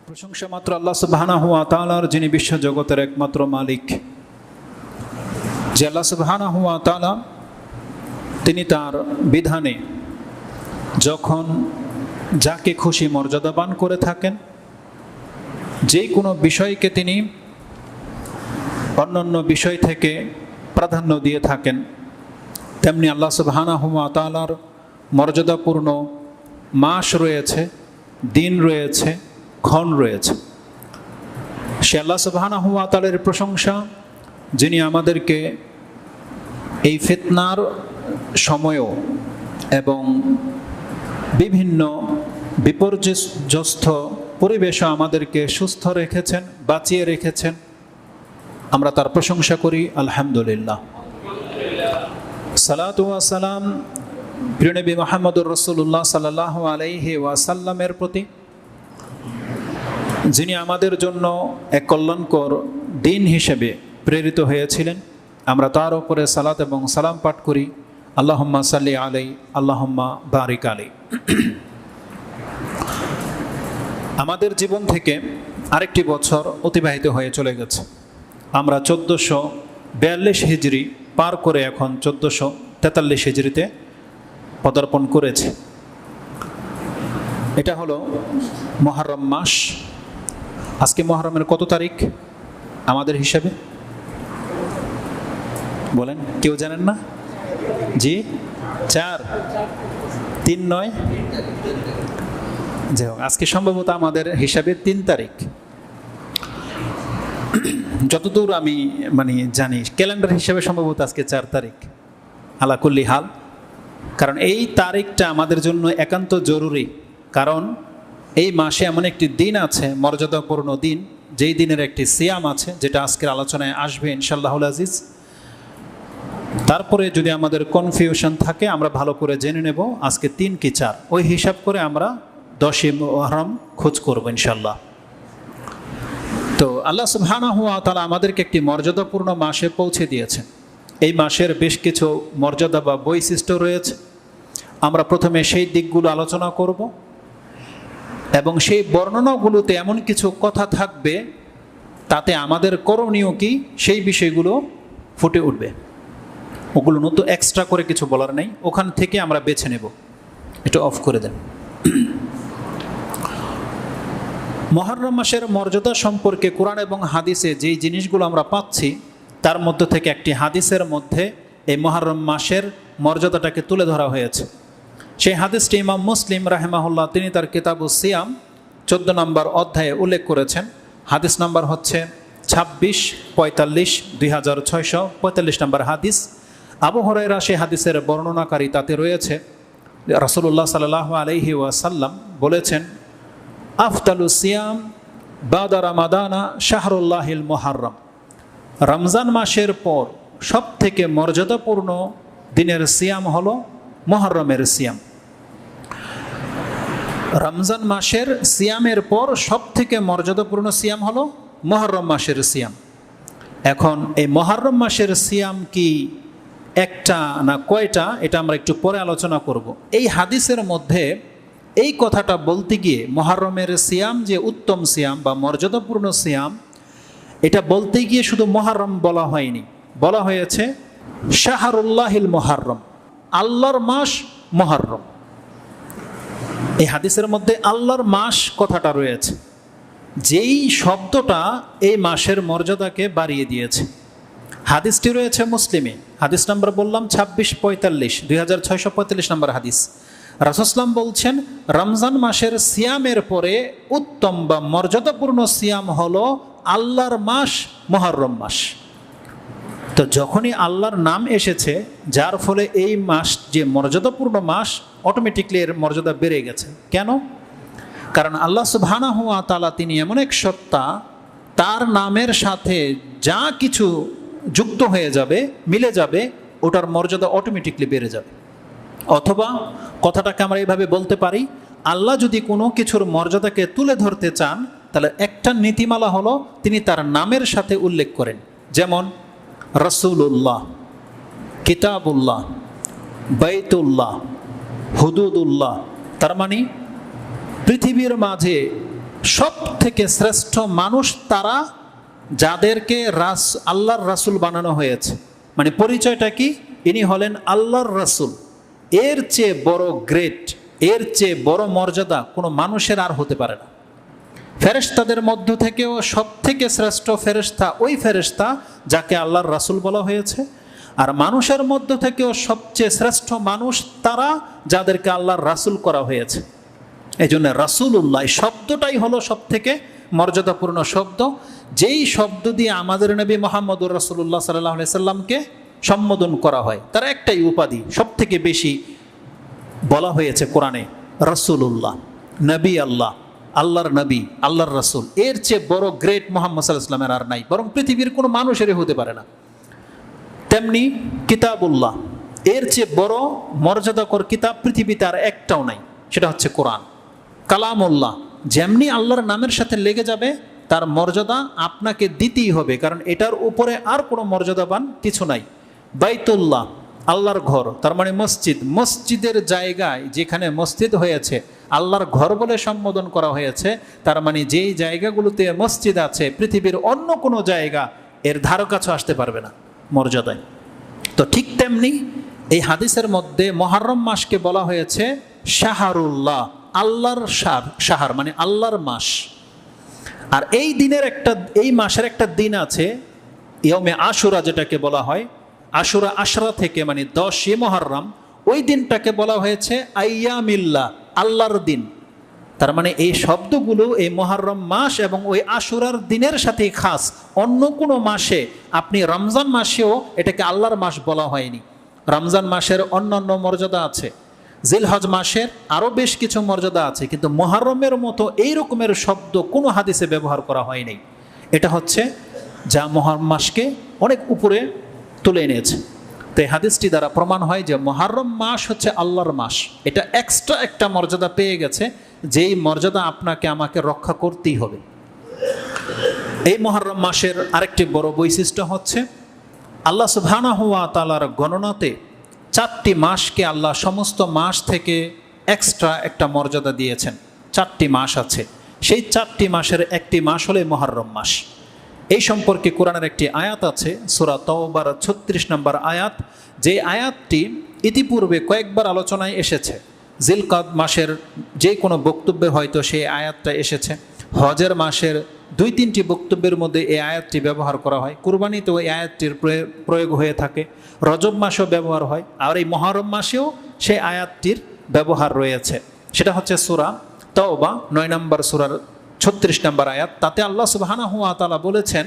প্রশংসা মাত্র আল্লাহ সুবহানাহু ওয়া তাআলার, যিনি বিশ্ব জগতের একমাত্র মালিক। যে আল্লাহ সুবহানাহু ওয়া তাআলা তিনি তার বিধানে যখন যাকে খুশি মর্যাদাবান করে থাকেন, যে কোনো বিষয়কে তিনি অন্যান্য বিষয় থেকে প্রাধান্য দিয়ে থাকেন, তেমনি আল্লাহ সুবহানাহু ওয়া তাআলার মর্যাদাপূর্ণ মাস রয়েছে, দিন রয়েছে, ক্ষণ রয়েছে। সে আল্লাহ সুবহানাহু ওয়া তাআলার প্রশংসা, যিনি আমাদেরকে এই ফিতনার সময়ও এবং বিভিন্ন বিপর্যস্ত পরিবেশে আমাদেরকে সুস্থ রেখেছেন, বাঁচিয়ে রেখেছেন। আমরা তার প্রশংসা করি, আলহামদুলিল্লাহ। সালাতু ওয়া সালাম প্রিয় নবী মুহাম্মদুর রাসূলুল্লাহ সাল্লাল্লাহু আলাইহি ওয়াসাল্লামের প্রতি, যিনি আমাদের জন্য এক কল্যাণকর দিন হিসেবে প্রেরিত হয়েছিলেন। আমরা তার উপরে সালাত এবং সালাম পাঠ করি, আল্লাহুম্মা সাল্লি আলাইহি আল্লাহুম্মা বারিক আলাইহি। আমাদের জীবন থেকে আরেকটি বছর অতিবাহিত হয়ে চলে গেছে। আমরা 1442 হিজরি পার করে এখন 1443 হিজরিতে পদার্পণ করেছি। এটা হলো মুহররম মাস। আজকে মুহররমের কত তারিখ আমাদের হিসাবে বলেন? কেউ জানেন না? জি 4, 3 নয়, যাই হোক, আজকে সম্ভবত আমাদের হিসাবে 3 তারিখ। যতদূর আমি জানি, ক্যালেন্ডার হিসাবে সম্ভবত আজকে 4 তারিখ। আলা কুল্লি হাল, কারণ এই তারিখটা আমাদের জন্য একান্ত জরুরি। কারণ এই মাসে এমন একটি দিন আছে, মর্যাদাপূর্ণ দিন, যেই দিনের একটি সিয়াম আছে, যেটা আজকের আলোচনায় আসবে ইনশাআল্লাহুল আজিজ। তারপরে যদি আমাদের কনফিউশন থাকে, আমরা ভালো করে জেনে নেব আজকে 3 কি 4, ওই হিসাব করে আমরা 10ই মুহররম খোঁজ করবো ইনশাআল্লাহ। তো আল্লাহ সুবহানাহু ওয়া তাআলা আমাদেরকে একটি মর্যাদাপূর্ণ মাসে পৌঁছে দিয়েছেন। এই মাসের বেশ কিছু মর্যাদা বা বৈশিষ্ট্য রয়েছে। আমরা প্রথমে সেই দিকগুলো আলোচনা করব এবং সেই বর্ণনাগুলোতে এমন কিছু কথা থাকবে, তাতে আমাদের করণীয় কি সেই বিষয়গুলো ফুটে উঠবে। ওগুলো নতুন এক্সট্রা করে কিছু বলার নেই, ওখান থেকে আমরা বেছে নেব। এটা অফ করে দেন। মুহররম মাসের মর্যাদা সম্পর্কে কোরআন এবং হাদিসে যেই জিনিসগুলো আমরা পাচ্ছি, তার মধ্যে থেকে একটি হাদিসের মধ্যে এই মুহররম মাসের মর্যাদাটাকে তুলে ধরা হয়েছে। সেই হাদিসটি ইমাম মুসলিম রাহিমাহুল্লাহ তিনি তার কিতাবুস সিয়াম 14 নম্বর অধ্যায়ে উল্লেখ করেছেন। হাদিস নাম্বার হচ্ছে 2645, 2645 নম্বর হাদিস। আবু হুরায়রা সেই হাদিসের বর্ণনাকারী। তাতে রয়েছে রাসূলুল্লাহ সাল্লাল্লাহু আলাইহি ওয়াসাল্লাম বলেছেন, আফদালু সিয়াম বাদা রামাদানা শাহরুল্লাহিল মুহররম। রমজান মাসের পর সব থেকে মর্যাদাপূর্ণ দিনের সিয়াম হলো মুহররমের সিয়াম। রমজান মাসের সিয়ামের পর সব থেকে মর্যাদাপূর্ণ সিয়াম হলো মুহররম মাসের সিয়াম। এখন এই মুহররম মাসের সিয়াম কি একটা না কয়টা, এটা আমরা একটু পরে আলোচনা করব। এই হাদিসের মধ্যে এই কথাটা বলতে গিয়ে মুহররমের সিয়াম যে উত্তম সিয়াম বা মর্যাদাপূর্ণ সিয়াম, এটা বলতে গিয়ে শুধু মুহররম বলা হয়নি, বলা হয়েছে শাহরুল্লাহিল মুহররম, আল্লাহর মাস মুহররম। এই হাদিসের মধ্যে আল্লাহর মাস কথাটা রয়েছে, যেই শব্দটা এই মাসের মর্যাদাকে বাড়িয়ে দিয়েছে। হাদিসটি রয়েছে মুসলিমে, হাদিস নাম্বার বললাম 2645, 2645 নম্বর হাদিস। রাসূল সাল্লাল্লাহু আলাইহি ওয়াসাল্লাম বলছেন, রমজান মাসের সিয়ামের পরে উত্তম বা মর্যাদাপূর্ণ সিয়াম হলো আল্লাহর মাস মুহররম মাস। তো যখনই আল্লাহর নাম এসেছে, যার ফলে এই মাস যে মর্যাদাপূর্ণ মাস, অটোমেটিকলি এর মর্যাদা বেড়ে গেছে। কেন? কারণ আল্লাহ সুবহানাহু ওয়া তাআলা তিনি এমন এক সত্তা, তার নামের সাথে যা কিছু যুক্ত হয়ে যাবে, মিলে যাবে, ওটার মর্যাদা অটোমেটিকলি বেড়ে যাবে। অথবা কথাটাকে আমরা এইভাবে বলতে পারি, আল্লাহ যদি কোনো কিছুর মর্যাদাকে তুলে ধরতে চান, তাহলে একটা নীতিমালা হলো তিনি তার নামের সাথে উল্লেখ করেন। যেমন রাসূলুল্লাহ, কিতাবুল্লাহ, বাইতুল্লাহ, হুদুদুল্লাহ। তার মানে পৃথিবীর মাঝে সব থেকে শ্রেষ্ঠ মানুষ তারা যাদেরকে আল্লাহর রাসূল বানানো হয়েছে। মানে পরিচয়টা কি? ইনি হলেন আল্লাহর রাসূল। এর চেয়ে বড় গ্রেট, এর চেয়ে বড় মর্যাদা কোনো মানুষের আর হতে পারে না। ফেরেশতাদের মধ্য থেকেও সব থেকে শ্রেষ্ঠ ফেরেশতা ওই ফেরেশতা যাকে আল্লাহর রাসূল বলা হয়েছে। আর মানুষের মধ্য থেকেও সবচেয়ে শ্রেষ্ঠ মানুষ তারা যাদেরকে আল্লাহর রাসূল করা হয়েছে। এই জন্য রাসূলুল্লাহ শব্দটাই হলো সব থেকে মর্যাদাপূর্ণ শব্দ, যেই শব্দ দিয়ে আমাদের নবী মুহাম্মদুর রাসূলুল্লাহ সাল্লাল্লাহু আলাইহি সাল্লামকে সম্বোধন করা হয়। তার একটাই উপাধি সব থেকে বেশি বলা হয়েছে কোরআনে, রাসূলুল্লাহ, নবী আল্লাহ, আল্লাহর নবী, আল্লাহর রাসূল। এর চেয়ে বড় গ্রেট মুহাম্মদ সাল্লাল্লাহু আলাইহি ওয়াসাল্লামের আর নাই, বরং পৃথিবীর কোনো মানুষেরই হতে পারে না। তেমনি কিতাবুল্লাহ, এর চেয়ে বড় মর্যাদাকর কিতাব পৃথিবীতে আর একটাও নাই, সেটা হচ্ছে কোরআন। কালামুল্লাহ, যেমনি আল্লাহর নামের সাথে লেগে যাবে তার মর্যাদা আপনাকে দিতেই হবে, কারণ এটার উপরে আর কোনো মর্যাদাবান কিছু নাই। বাইতুল্লাহ, আল্লাহর ঘর, তার মানে মসজিদ। মসজিদের জায়গায় যেখানে মসজিদ হয়েছে আল্লাহর ঘর বলে সম্বোধন করা হয়েছে, তার মানে যেই জায়গাগুলোতে মসজিদ আছে পৃথিবীর অন্য কোনো জায়গা এর ধারো কাছে আসতে পারবে না মর্যাদায়। তো ঠিক তেমনি এই হাদিসের মধ্যে মুহররম মাসকে বলা হয়েছে শাহরুল্লাহ, আল্লাহর শাহর মানে আল্লাহর মাস। আর এই মাসের একটা দিন আছে ইয়মে আশুরা, যেটাকে বলা হয় আশুরা, আশরা থেকে মানে 10 মুহররম, ওই দিনটাকে বলা হয়েছে আইয়ামিল্লাহ, আল্লাহর দিন। তার মানে এই শব্দগুলো এই মুহররম মাস এবং ওই আশুরার দিনের সাথে খাস। অন্য কোনো মাসে, আপনি রমজান মাসেও এটাকে আল্লাহর মাস বলা হয়নি। রমজান মাসের অন্যান্য মর্যাদা আছে, জিলহজ মাসের আরও বেশ কিছু মর্যাদা আছে, কিন্তু মুহররমের মতো এই রকমের শব্দ কোনো হাদিসে ব্যবহার করা হয়নি। এটা হচ্ছে যা মুহররম মাসকে অনেক উপরে তুলে এনেছে। তো এই হাদিসটি দ্বারা প্রমাণ হয় যে মুহররম মাস হচ্ছে আল্লাহর মাস। এটা এক্সট্রা একটা মর্যাদা পেয়ে গেছে, যেই মর্যাদা আপনাকে আমাকে রক্ষা করতেই হবে। এই মুহররম মাসের আরেকটি বড় বৈশিষ্ট্য হচ্ছে আল্লাহ সুবহানাহু ওয়া তাআলার গণনাতে 4টি মাসকে আল্লাহ সমস্ত মাস থেকে এক্সট্রা একটা মর্যাদা দিয়েছেন। 4টি মাস আছে, সেই 4টি মাসের একটি মাস হলো মুহররম মাস। এই সম্পর্কে কোরআনের একটি আয়াত আছে, সূরা তাওবার 36 নম্বর আয়াত, যে আয়াতটি ইতিপূর্বে কয়েকবার আলোচনায় এসেছে। জিলকাদ মাসের যে কোনো বক্তব্যে হয়তো সেই আয়াতটা এসেছে। হজের মাসের 2-3টি বক্তব্যের মধ্যে এই আয়াতটি ব্যবহার করা হয়। কুরবানিতেও এই আয়াতটির প্রয়োগ হয়ে থাকে। রজব মাসেও ব্যবহার হয়, আর এই মুহররম মাসেও সেই আয়াতটির ব্যবহার রয়েছে। সেটা হচ্ছে সূরা তাওবা 9 নম্বর সূরার 36 নম্বর আয়াত। তাতে আল্লাহ সুবহানাহু ওয়া তাআলা বলেছেন,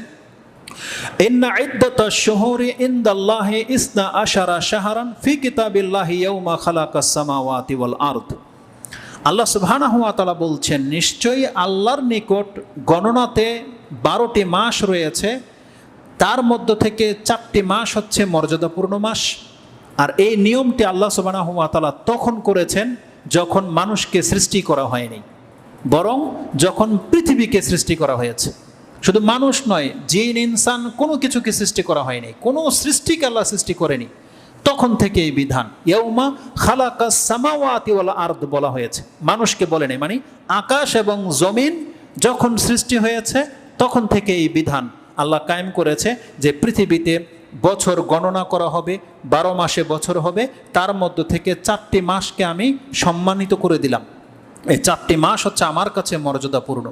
ইন্না ইদ্দাতাশ শুহুরি ইনদাল্লাহি 12 শাহরান ফি কিতাবিল্লাহি ইয়াওমা খালাকাস সামাওয়াতি ওয়াল আরদ। আল্লাহ সুবহানাহু ওয়া তাআলা বলছেন, নিশ্চয়ই আল্লাহর নিকট গণনাতে 12টি মাস রয়েছে, তার মধ্য থেকে 4টি মাস হচ্ছে মর্যাদাপূর্ণ মাস। আর এই নিয়মটি আল্লাহ সুবহানাহু ওয়া তাআলা তখন করেছেন যখন মানুষকে সৃষ্টি করা হয়নি, বরং যখন পৃথিবীকে সৃষ্টি করা হয়েছে। শুধু মানুষ নয়, জিন ইনসান কোনো কিছুকে সৃষ্টি করা হয়নি, কোনো সৃষ্টিকে আল্লাহ সৃষ্টি করেনি। তখন থেকে এই বিধান ইয়াউমা খালাকাস সামাওয়াতি ওয়াল আরদ বলা হয়েছে, মানুষকে বলেনি। মানে আকাশ এবং জমিন যখন সৃষ্টি হয়েছে তখন থেকে এই বিধান আল্লাহ কায়েম করেছে যে পৃথিবীতে বছর গণনা করা হবে, 12 মাসে বছর হবে, তার মধ্য থেকে 4টি মাসকে আমি সম্মানিত করে দিলাম। এই 4টি মাস হচ্ছে আমার কাছে মর্যাদাপূর্ণ।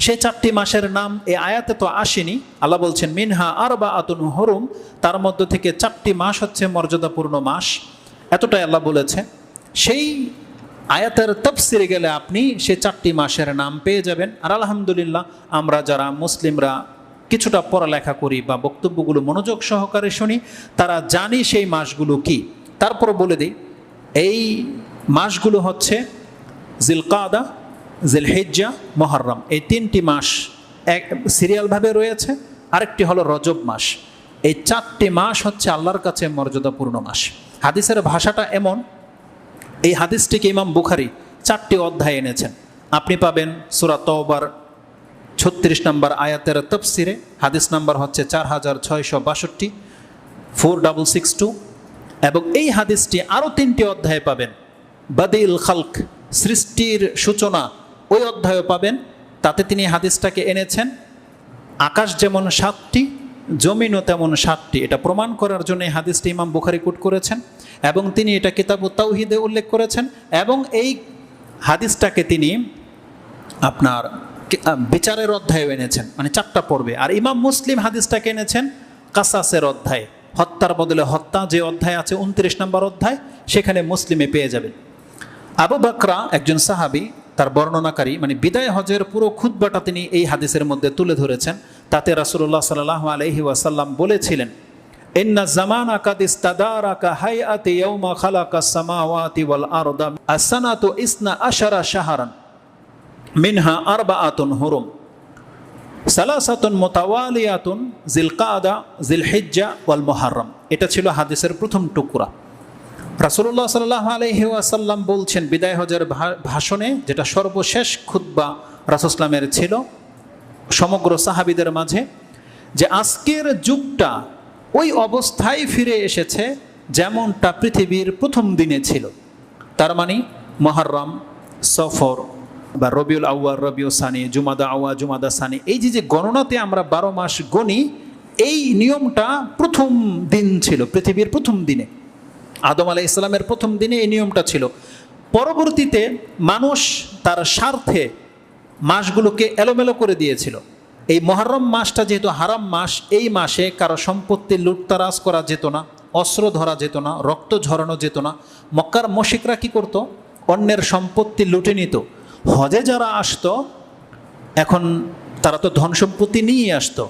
সেই 4টি মাসের নাম এই আয়াতে তো আসেনি। আল্লাহ বলছেন মিনহা আরবাআতুন হুরুম, তার মধ্য থেকে 4টি মাস হচ্ছে মর্যাদাপূর্ণ মাস। এতটাই আল্লাহ বলেছে। সেই আয়াতের তাফসিরে গেলে আপনি সেই 4টি মাসের নাম পেয়ে যাবেন। আর আলহামদুলিল্লাহ আমরা যারা মুসলিমরা কিছুটা পড়ালেখা করি বা বক্তব্যগুলো মনোযোগ সহকারে শুনি, তারা জানি সেই মাসগুলো কি। তারপর বলে দিই, এই মাসগুলো হচ্ছে জিলকাদা, জিলহিজ্জা, মুহররম। এই 3টি মাস এক সিরিয়ালভাবে রয়েছে। আরেকটি হলো রজব মাস। এই 4টি মাস হচ্ছে আল্লাহর কাছে মর্যাদাপূর্ণ মাস। হাদিসের ভাষাটা এমন, এই হাদিসটিকে ইমাম বুখারী 4টি অধ্যায় এনেছেন। আপনি পাবেন সূরা তাওবার 36 নম্বর আয়াতের তাফসিরে, হাদিস নাম্বার হচ্ছে 4662, 4662। এবং এই হাদিসটি আরও 3টি অধ্যায়ে পাবেন। বাদিল খালক, সৃষ্টির সূচনা, ওই অধ্যায়ও পাবেন। তাতে তিনি হাদিসটাকে এনেছেন আকাশ যেমন 7টি, জমিনও তেমন 7টি। এটা প্রমাণ করার জন্য এই হাদিসটি ইমাম বুখারী কোট করেছেন এবং তিনি এটা কিতাবুত তাওহীদে উল্লেখ করেছেন এবং এই হাদিসটাকে তিনি আপনার বিচারের অধ্যায়ে এনেছেন, মানে 4টা পর্বে। আর ইমাম মুসলিম হাদিসটাকে এনেছেন কাসাসের অধ্যায়ে, হত্যার বদলে হত্যা যে অধ্যায় আছে 29 নম্বর অধ্যায়, সেখানে মুসলিমে পেয়ে যাবেন। আবু বকরা একজন সাহাবী, তার বর্ণনাকারী, মানে বিদায় হজের পুরো খুতবাটা তিনি এই হাদিসের মধ্যে তুলে ধরেছেন। তাতে রাসূলুল্লাহ সাল্লাল্লাহু আলাইহি ওয়াসাল্লাম বলেছিলেন, ইন্না জামানা কাদ ইস্তাদারাকা হাইআতি ইয়াউমা খালাকাস সামাওয়াতি ওয়াল আরদা as-sanatu 12 শাহরান মিনহা আরবাআতুন হুরুম সালাসাতুন মুতাওয়ালিয়াতুন জিলকাদা জিলহিজ্জা ওয়াল মুহাররম। এটা ছিল হাদিসের প্রথম টুকরা। রাসূলুল্লাহ সাল্লাল্লাহু আলাইহি ওয়াসাল্লাম বলছেন বিদায় হজের ভাষণে, যেটা সর্বশেষ খুতবা রাসূল সাল্লামের ছিল সমগ্র সাহাবীদের মাঝে, যে আজকের যুগটা ওই অবস্থায় ফিরে এসেছে যেমনটা পৃথিবীর প্রথম দিনে ছিল। তার মানে মুহররম, সফর বা রবিউল আউয়াল, রবিউল সানি, জুমাদা আওয়া, জুমাদা সানি, এই যে গণনাতে আমরা 12 মাস গণি, এই নিয়মটা প্রথম দিন ছিল, পৃথিবীর প্রথম দিনে, আদম আলাইহিস সালামের প্রথম দিনে এই নিয়মটা ছিল। পরবর্তীতে মানুষ তার স্বার্থে মাসগুলোকে এলোমেলো করে দিয়েছিল। এই মুহররম মাসটা যেহেতু হারাম মাস, এই মাসে কারো সম্পত্তি লুটতারাজ করা যেত না, অস্ত্র ধরা যেত না, রক্ত ঝরানো যেত না। মক্কার মুশরিকরা কি করত? অন্যের সম্পত্তি লুটে নিত। হজে যারা আসতো, এখন তারা তো ধন সম্পত্তি নিয়ে আসতো,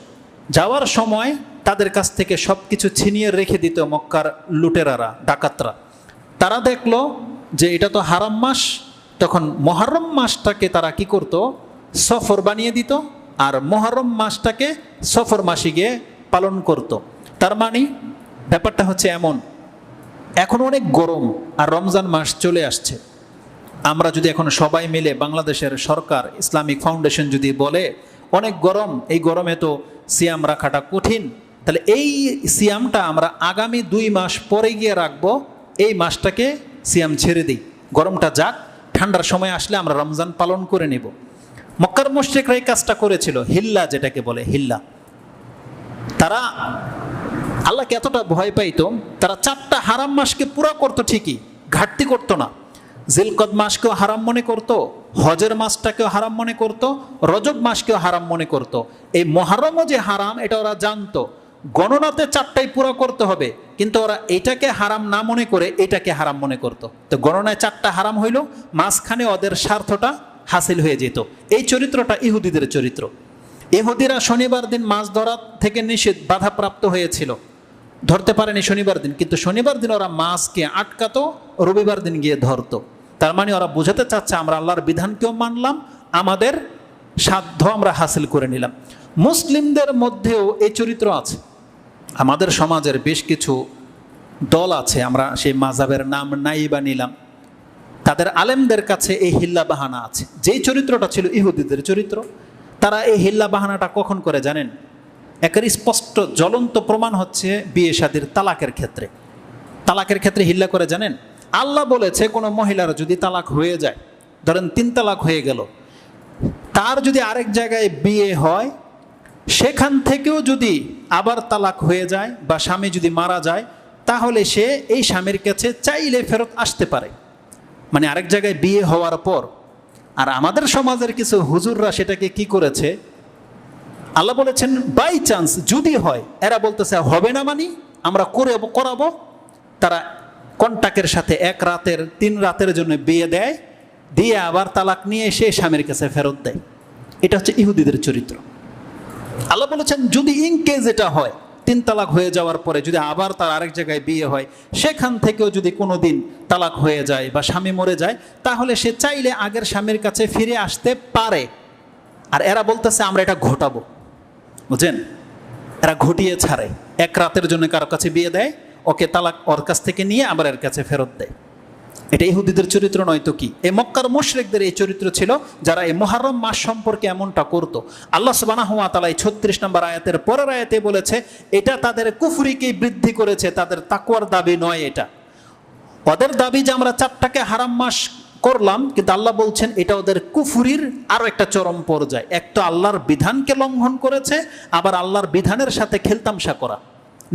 যাওয়ার সময় তাদের কাছ থেকে সব কিছু ছিনিয়ে রেখে দিত মক্কার লুটেরারা, ডাকাতরা। তারা দেখলো যে এটা তো হারাম মাস, তখন মুহররম মাসটাকে তারা কি করত? সফর বানিয়ে দিত, আর মুহররম মাসটাকে সফর মাসে গিয়ে পালন করত। তার মানে ব্যাপারটা হচ্ছে এমন, এখন অনেক গরম আর রমজান মাস চলে আসছে। আমরা যদি এখন সবাই মিলে, বাংলাদেশের সরকার, ইসলামিক ফাউন্ডেশন যদি বলে অনেক গরম, এই গরমে তো সিয়াম রাখাটা কঠিন, তাহলে এই সিয়ামটা আমরা আগামী 2 মাস পরে গিয়ে রাখবো, এই মাসটাকে সিয়াম ছেড়ে দিই, গরমটা যাক, ঠান্ডার সময় আসলে আমরা রমজান পালন করে নেব। মক্কার মুশরিকরা এই কাজটা করেছিল, হিল্লা যেটাকে বলে, হিল্লা। তারা আল্লাহকে এতটা ভয় পাইতো, তারা 4টা হারাম মাসকে পুরা করতো ঠিকই, ঘাটতি করতো না। জিলকদ মাসকেও হারাম মনে করত, হজের মাসটাকেও হারাম মনে করত, রজব মাসকেও হারাম মনে করত। এই মুহররমও যে হারাম এটা ওরা জানতো, গণনাতে 4টাই পুরো করতে হবে, কিন্তু ওরা এটাকে হারাম না মনে করে এটাকে হারাম মনে করত। তো গণনায় 4টা হারাম হইল, মাঝখানে ওদের স্বার্থটা হাসিল হয়ে যেত। এই চরিত্রটা ইহুদিদের চরিত্র। ইহুদিরা শনিবার দিন মাছ ধরা থেকে নিষেধ, বাধাপ্রাপ্ত হয়েছিল, ধরতে পারেনি শনিবার দিন, কিন্তু শনিবার দিন ওরা মাছকে আটকাতো, রবিবার দিন গিয়ে ধরতো। তার মানে ওরা বোঝাতে চাচ্ছে আমরা আল্লাহর বিধানকেও মানলাম, আমাদের সাধ্য আমরা হাসিল করে নিলাম। মুসলিমদের মধ্যেও এই চরিত্র আছে। আমাদের সমাজের বেশ কিছু দল আছে, আমরা সেই মাযহাবের নাম নাই বা নিলাম, তাদের আলেমদের কাছে এই হিল্লা বাহানা আছে। যেই চরিত্রটা ছিল ইহুদিদের চরিত্র, তারা এই হিল্লা বাহানাটা কখন করে জানেন? একের স্পষ্ট জ্বলন্ত প্রমাণ হচ্ছে বিয়ে শাদীর তালাকের ক্ষেত্রে। তালাকের ক্ষেত্রে হিল্লা করে জানেন? আল্লাহ বলেছে কোনো মহিলার যদি তালাক হয়ে যায়, ধরেন 3 তালাক হয়ে গেল, তার যদি আরেক জায়গায় বিয়ে হয়, সেখান থেকেও যদি আবার তালাক হয়ে যায় বা স্বামী যদি মারা যায়, তাহলে সে এই স্বামীর কাছে চাইলে ফেরত আসতে পারে, মানে আরেক জায়গায় বিয়ে হওয়ার পর। আর আমাদের সমাজের কিছু হুজুররা সেটাকে কি করেছে, আল্লাহ বলেছেন বাই চান্স যদি হয়, এরা বলতেছে হবে না, মানে আমরা করাবো। তারা কন্টাক্টের সাথে 1 রাতের 3 রাতের জন্য বিয়ে দেয়, দিয়ে আবার তালাক নিয়ে এসে স্বামীর কাছে ফেরত দেয়। এটা হচ্ছে ইহুদিদের চরিত্র। আল্লাহ বলেছেন যদি ইনকেস এটা হয়, 3 তালাক হয়ে যাওয়ার পরে যদি আবার তার আরেক জায়গায় বিয়ে হয়, সেখান থেকেও যদি কোনো দিন তালাক হয়ে যায় বা স্বামী মরে যায়, তাহলে সে চাইলে আগের স্বামীর কাছে ফিরে আসতে পারে। আর এরা বলতেছে আমরা এটা ঘটাবো, বুঝছেন? এরা ঘটিয়ে ছাড়ে, 1 রাতের জন্য কারো কাছে বিয়ে দেয়, ওকে তালাক ওর কাছ থেকে নিয়ে আবার এর কাছে ফেরত দেয়। এটা ইহুদিদের চরিত্র নয় তো কি? এই মক্কার মুশরিকদের এই চরিত্র ছিল, যারা এই মুহররম মাস সম্পর্কে এমনটা করত। আল্লাহ সুবহানাহু ওয়া তাআলা 36 নম্বর আয়াতের পরের আয়াতে বলেছে এটা তাদের কুফরিকেই বৃদ্ধি করেছে, তাদের তাকওয়ার দাবি নয়। এটা ওদের দাবি যে আমরা 4টাকে হারাম মাস করলাম, কিন্তু আল্লাহ বলছেন এটা ওদের কুফুরির আরো একটা চরম পর্যায়। একটা আল্লাহর বিধানকে লঙ্ঘন করেছে, আবার আল্লাহর বিধানের সাথে খেলতামশা করা,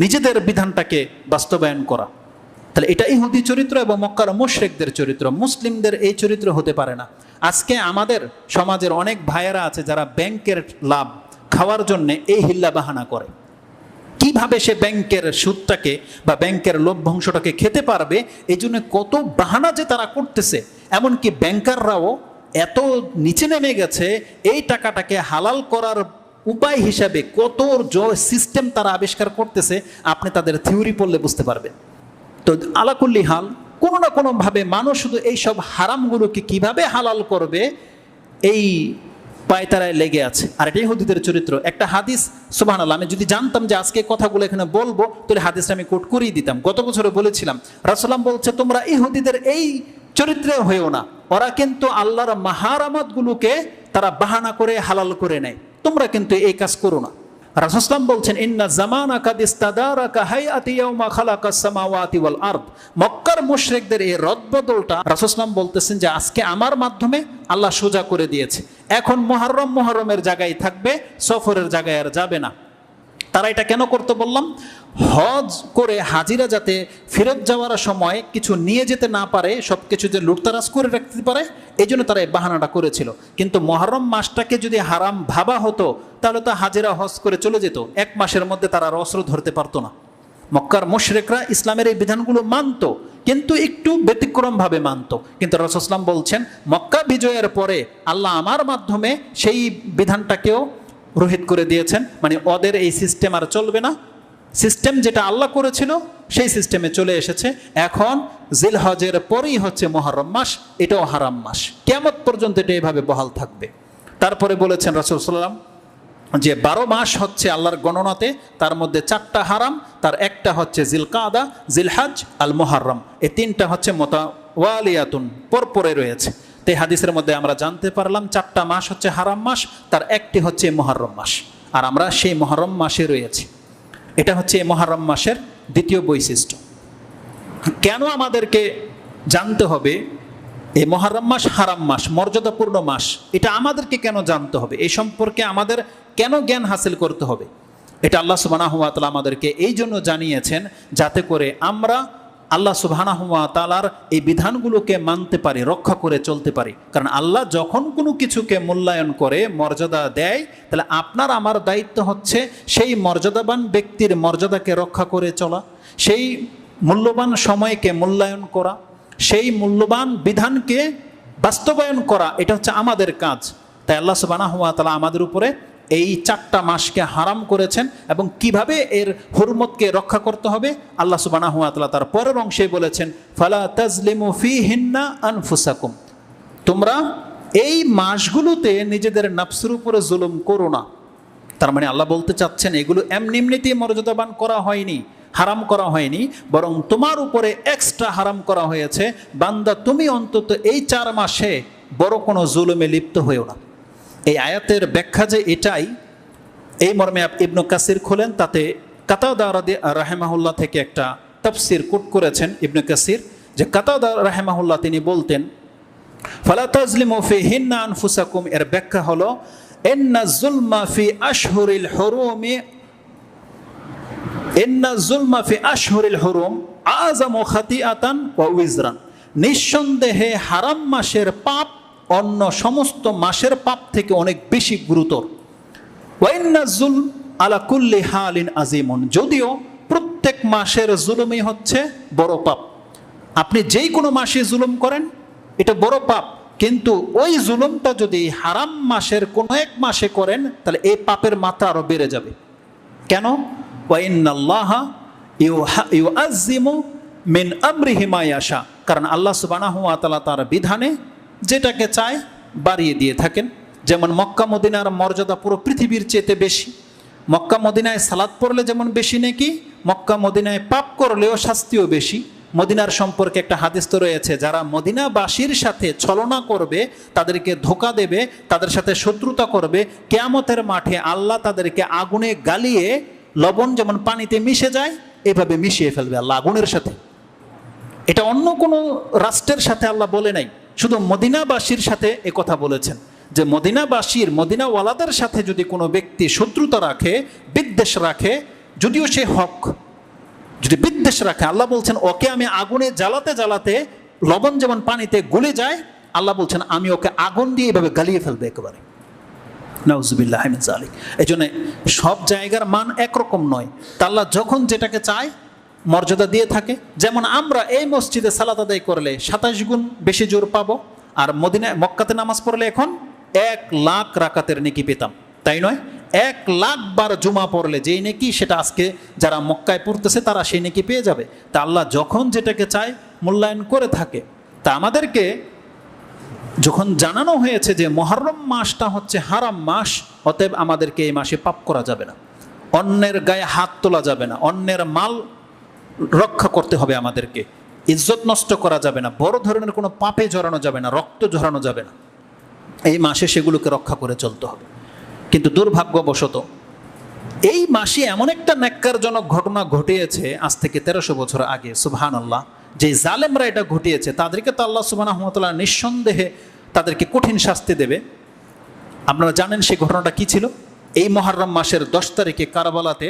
নিজেদের বিধানটাকে বাস্তবায়ন করা। তাহলে এটা ইহুদি চরিত্র এবং মক্কার মুশরিকদের চরিত্র। মুসলিমদের এই চরিত্র হতে পারে না। আজকে আমাদের সমাজের অনেক ভাইয়েরা আছে যারা ব্যাংকের লাভ খাওয়ার জন্য এই হিল্লা বাহানা করে। কিভাবে সে ব্যাংকের সুদটাকে বা ব্যাংকের লভ্যাংশটাকে খেতে পারবে, এই জন্য কত বাহানা যে তারা করতেছে। এমনকি ব্যাংকাররাও এত নিচে নেমে গেছে, এই টাকাটাকে হালাল করার উপায় হিসাবে কত সিস্টেম তারা আবিষ্কার করতেছে, আপনি তাদের থিওরি পড়লে বুঝতে পারবেন। তো আলাকুল্লি হাল, কোনো না কোনোভাবে মানুষ শুধু এইসব হারামগুলোকে কিভাবে হালাল করবে এই পায়তারায় লেগে আছে। আর এটাই ইহুদিদের চরিত্র। একটা হাদিস, সুবহানাল্লাহ, আমি যদি জানতাম যে আজকে কথাগুলো এখানে বলবো, তাহলে হাদিসটা আমি কোট করেই দিতাম। গত বছরে বলেছিলাম, রাসূলুল্লাহ বলছে তোমরা ইহুদিদের এই চরিত্রে হয়েও না। ওরা কিন্তু আল্লাহর মাহারামাতগুলোকে তারা বাহানা করে হালাল করে নেয়, তোমরা কিন্তু এই কাজ করো না। রাসূলুল্লাহ বলছেন, ইন্না জামানা কাদ ইস্তাদারাকা হায়াতি ইয়াউমা খালাকাস সামাওয়াতি ওয়াল আরদ। মক্কার মুশরিকদের এই রদবদলটা রাসূলুল্লাহ বলতেছেন যে আজকে আমার মাধ্যমে আল্লাহ সোজা করে দিয়েছে। এখন মুহররমের জায়গায় থাকবে, সফরের জায়গায় আর যাবে না। তারা এটা কেন করতে বললাম? হজ করে হাজিরা যাতে ফেরত যাওয়ার সময় কিছু নিয়ে যেতে না পারে, সব কিছু যে লুটতারাজ করে রাখতে পারে, এই জন্য তারা এই বাহানাটা করেছিল। কিন্তু মুহররম মাসটাকে যদি হারাম ভাবা হতো, তাহলে তো হাজিরা হজ করে চলে যেত, এক মাসের মধ্যে তারা আর অস্ত্র ধরতে পারতো না। মক্কার মুশরিকরা ইসলামের এই বিধানগুলো মানত, কিন্তু একটু ব্যতিক্রমভাবে মানত। কিন্তু রাসূলুল্লাহ বলছেন, মক্কা বিজয়ের পরে আল্লাহ আমার মাধ্যমে সেই বিধানটাকেও রহিত করে দিয়েছেন। মানে ওদের এই সিস্টেম আর চলবে না, সিস্টেম যেটা আল্লাহ করেছিল সেই সিস্টেমে চলে এসেছে। এখন জিলহজের পরেই হচ্ছে মুহররম মাস, এটাও হারাম মাস, কিয়ামত পর্যন্ত এটা এইভাবে বহাল থাকবে। তারপরে বলেছেন রাসূল সাল্লাল্লাহু আলাইহি ওয়াসাল্লাম যে 12 মাস হচ্ছে আল্লাহর গণনাতে, তার মধ্যে 4টা হারাম, তার একটা হচ্ছে জিলকাদা, জিলহজ, আল মুহররম। এই 3টা হচ্ছে মুতাওয়ালিয়াতুন, পরপরে রয়েছে। তো এই হাদিসের মধ্যে আমরা জানতে পারলাম 4টা মাস হচ্ছে হারাম মাস, তার একটি হচ্ছে মুহররম মাস, আর আমরা সেই মুহররম মাসে রয়েছি। এটা হচ্ছে এই মুহররম মাসের দ্বিতীয় বৈশিষ্ট্য। কেন আমাদেরকে জানতে হবে এই মুহররম মাস হারাম মাস, মর্যাদাপূর্ণ মাস? এটা আমাদেরকে কেন জানতে হবে? এই সম্পর্কে আমাদের কেন জ্ঞান হাসিল করতে হবে? এটা আল্লাহ সুবহানাহু ওয়া তাআলা আমাদেরকে এই জন্য জানিয়েছেন, যাতে করে আমরা আল্লাহ সুবহানাহু ওয়া তাআলার এই বিধানগুলোকে মানতে পারি, রক্ষা করে চলতে পারি। কারণ আল্লাহ যখন কোনো কিছুকে মূল্যায়ন করে, মর্যাদা দেয়, তাহলে আপনার আমার দায়িত্ব হচ্ছে সেই মর্যাদাবান ব্যক্তির মর্যাদাকে রক্ষা করে চলা, সেই মূল্যবান সময়কে মূল্যায়ন করা, সেই মূল্যবান বিধানকে বাস্তবায়ন করা। এটা হচ্ছে আমাদের কাজ। তাই আল্লাহ সুবহানাহু ওয়া তাআলা আমাদের উপরে এই 4টা মাসকে হারাম করেছেন, এবং কিভাবে এর হুরমতকে রক্ষা করতে হবে আল্লাহ সুবহানাহু ওয়া তাআলা তার পরের অংশে বলেছেন, ফালা তাজলিমু ফীহিন্না আনফুসাকুম। তোমরা এই মাসগুলোতে নিজেদের নফসের উপরে জুলুম করো না। তার মানে আল্লাহ বলতে চাচ্ছেন এগুলো এমনিতেই মর্যাদাবান করা হয়নি, হারাম করা হয়নি, বরং তোমার উপরে এক্সট্রা হারাম করা হয়েছে। বান্দা, তুমি অন্তত এই 4 মাসে বড় কোনো জুলুমে লিপ্ত হয়েও না। এই আয়াতের ব্যাখ্যা যে এটাই, এই মর্মে ইবনে কাসির খোলেন, তাতে কাতাদা রাহিমাহুল্লাহ থেকে একটা তাফসির কোট করেছেন ইবনে কাসির, যে কাতাদা রাহিমাহুল্লাহ তিনি বলতেন, ফালা তাজলিমু ফীহিন্না আনফুসাকুম, এর ব্যাখ্যা হলো ইন্না যুলমা ফি আশহুরিল হুরুমি, ইন্না যুলমা ফি আশহুরিল হুরুম আযামু খাতিআতান ওয়া উযরান। নিঃসন্দেহে হারাম মাসের পাপ অন্য সমস্ত মাসের পাপ থেকে অনেক বেশি গুরুতর। ওয়া ইন্না যুলম আলা কুল্লি হালিন আযীমুন, যদিও প্রত্যেক মাসের জুলুমই হচ্ছে বড় পাপ। আপনি যেই কোনো মাসে জুলুম করেন এটা বড় পাপ, কিন্তু ওই জুলুমটা যদি হারাম মাসের কোনো এক মাসে করেন, তাহলে এই পাপের মাত্রা আরো বেড়ে যাবে। কেন? ওয়া ইন্নাল্লাহা ইউআযযিমু মিন আমরিহি মা ইয়াশা, কারণ আল্লাহ সুবহানাহু ওয়া তাআলা তার বিধানে যেটাকে চায় বাড়িয়ে দিয়ে থাকেন। যেমন মক্কা মদিনার মর্যাদা পুরো পৃথিবীর চেয়ে বেশি। মক্কা মদিনায় সালাত পড়লে যেমন বেশি নাকি, মক্কা মদিনায় পাপ করলেও শাস্তিও বেশি। মদিনার সম্পর্কে একটা হাদিস তো রয়েছে, যারা মদিনাবাসীর সাথে ছলনা করবে, তাদেরকে ধোঁকা দেবে, তাদের সাথে শত্রুতা করবে, কিয়ামতের মাঠে আল্লাহ তাদেরকে আগুনে গালিয়ে, লবণ যেমন পানিতে মিশে যায় এভাবে মিশিয়ে ফেলবে আল্লাহ আগুনের সাথে। এটা অন্য কোনো রাষ্ট্রের সাথে আল্লাহ বলে নাই। শুধু মদিনাবাসীর সাথে এ কথা বলেছেন যে মদিনাবাসীর, মদিনাওয়ালাদের সাথে যদি কোনো ব্যক্তি শত্রুতা রাখে, বিদ্বেষ রাখে, যদিও সে হক, যদি বিদ্বেষ রাখে, আল্লাহ বলছেন ওকে আমি আগুনে জ্বালাতে জ্বালাতে লবণ যেমন পানিতে গলে যায়, আল্লাহ বলছেন আমি ওকে আগুন দিয়ে এভাবে গালিয়ে ফেলবে একেবারে। নাউজুবিল্লাহ মিন যালিক। এই জন্য সব জায়গার মান একরকম নয়। তা আল্লাহ যখন যেটাকে চায় মর্যাদা দিয়ে থাকে। যেমন আমরা এই মসজিদে সালাত আদায় করলে 27 গুণ বেশি জোর পাবো, আর মক্কাতে নামাজ পড়লে এখন 1 লাখ রাকাতের নেকি পেতাম, তাই নয়? 1 লাখ বার জুমা পড়লে যেই নেকি, সেটা আজকে যারা মক্কায় পড়তেছে তারা সেই নেকি পেয়ে যাবে। তা আল্লাহ যখন যেটাকে চায় মূল্যায়ন করে থাকে। তা আমাদেরকে যখন জানানো হয়েছে যে মুহররম মাসটা হচ্ছে হারাম মাস, অতএব আমাদেরকে এই মাসে পাপ করা যাবে না, অন্যের গায়ে হাত তোলা যাবে না, অন্যের মাল রক্ষা করতে হবে আমাদেরকে, ইজ্জত নষ্ট করা যাবে না, বড় ধরনের কোনো পাপে জড়ানো যাবে না, রক্ত ঝরানো যাবে না, এই মাসে সেগুলোকে রক্ষা করে চলতে হবে। কিন্তু দুর্ভাগ্যবশত এই মাসে এমন একটা ন্যাক্কারজনক ঘটনা ঘটিয়েছে আজ থেকে 1300 বছর আগে, সুবহানাল্লাহ, যে জালেমরা এটা ঘটিয়েছে তাদেরকে তো আল্লাহ সুবহানাহু ওয়া তাআলা নিঃসন্দেহে তাদেরকে কঠিন শাস্তি দেবে। আপনারা জানেন সেই ঘটনাটা কি ছিল? এই মুহররম মাসের 10 তারিখে কারবালাতে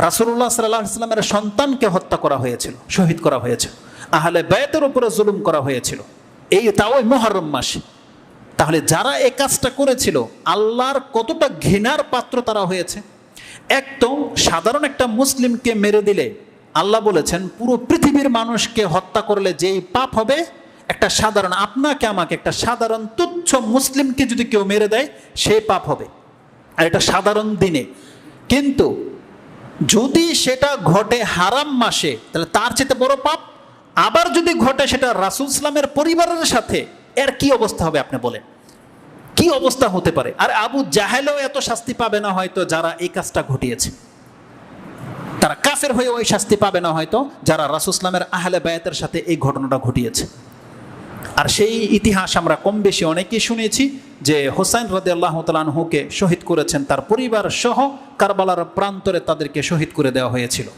রাসূলুল্লাহ সাল্লাল্লাহু আলাইহি ওয়াসাল্লামের সন্তানকে হত্যা করা হয়েছিল, শহীদ করা হয়েছিল, আহলে বাইতের উপরে জুলুম করা হয়েছিল, তাও ওই মুহররম মাসে। তাহলে যারা এই কাজটা করেছিল আল্লাহর কতটা ঘৃণার পাত্র তারা হয়েছে। এক তো সাধারণ একটা মুসলিমকে মেরে দিলে আল্লাহ বলেছেন পুরো পৃথিবীর মানুষকে হত্যা করলে যেই পাপ হবে, একটা সাধারণ, আপনাকে আমাকে একটা সাধারণ তুচ্ছ মুসলিমকে যদি কেউ মেরে দেয় সেই পাপ হবে, আর এটা সাধারণ দিনে। কিন্তু যদি সেটা ঘটে হারাম মাসে তাহলে তার চেয়ে বড় পাপ। আবার যদি ঘটে সেটা রাসূল সাল্লামের পরিবারের সাথে, এর কি অবস্থা হবে আপনি বলেন? কি অবস্থা হতে পারে? আর আবু জাহেলও এত শাস্তি পাবে না হয়তো যারা এই কাজটা ঘটিয়েছে, তারা কাফের হয়ে ওই শাস্তি পাবে না হয়তো যারা রাসূল সাল্লামের আহলে বায়াতের সাথে এই ঘটনাটা ঘটিয়েছে। আর সেই ইতিহাস আমরা কম বেশি অনেকেই শুনেছি যে হোসাইন রাদিয়াল্লাহু তাআলা আনহুকে শহীদ করেছেন তার পরিবার সহ, কারবালার প্রান্তরে তাদেরকে শহীদ করে দেওয়া হয়েছিল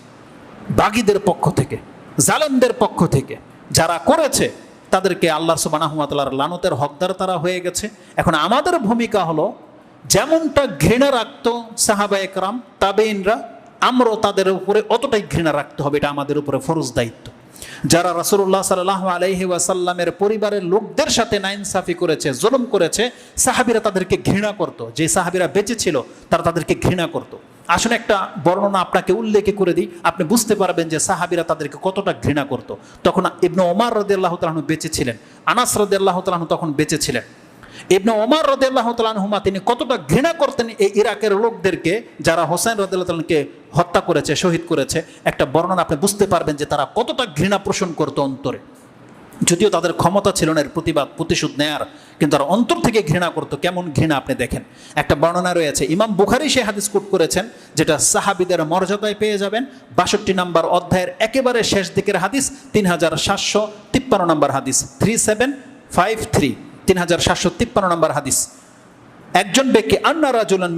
বাগীদের পক্ষ থেকে, জালেমদের পক্ষ থেকে। যারা করেছে তাদেরকে আল্লাহ সুবহানাহু ওয়া তাআলার লানতের হকদার তারা হয়ে গেছে। এখন আমাদের ভূমিকা হলো যেমনটা ঘৃণা রাখতো সাহাবায়ে কেরাম, তাবেঈনরা, আমরাও তাদের উপরে অতটাই ঘৃণা রাখতে হবে, এটা আমাদের উপরে ফরজ দায়িত্ব। যারা রাসূলুল্লাহ সাল্লাল্লাহু আলাইহি ওয়াসাল্লামের পরিবারের লোকদের সাথে নাইনসাফি করেছে, জুলুম করেছে, সাহাবীরা তাদেরকে ঘৃণা করত, যে সাহাবীরা বেঁচে ছিল তারা তাদেরকে ঘৃণা করত। আসলে একটা বর্ণনা আপনাকে উল্লেখ করে দিই, আপনি বুঝতে পারবেন যে সাহাবীরা তাদেরকে কতটা ঘৃণা করত। তখন ইবনে ওমর রাদিয়াল্লাহু তাআলা আনহু বেঁচে ছিলেন, আনাস রাদিয়াল্লাহু তাআলা আনহু তখন বেঁচে ছিলেন। ইবনে ওমর রাদিয়াল্লাহু তাআলা আনহুমা তিনি কতটা ঘৃণা করতেন এই ইরাকের লোকদেরকে যারা হোসেন রাদিয়াল্লাহু তাআলাকে হত্যা করেছে, শহীদ করেছে। একটা বর্ণনা আপনি বুঝতে পারবেন যে তারা কতটা ঘৃণা পোষণ করতো অন্তরে। যদিও তাদের ক্ষমতা ছিল না এর প্রতিশোধ নেয়ার, কিন্তু তারা অন্তর থেকে ঘৃণা করতো। কেমন ঘৃণা আপনি দেখেন। একটা বর্ণনা রয়েছে, ইমাম বুখারী সেই হাদিস কোট করেছেন, যেটা সাহাবীদের মর্যাদায় পেয়ে যাবেন। 62 নম্বর অধ্যায়ের একেবারে শেষ দিকের হাদিস, 3753 নম্বর হাদিস, 3753, 3753 নম্বর হাদিস। একজন ব্যক্তি, আন্না রাজুলান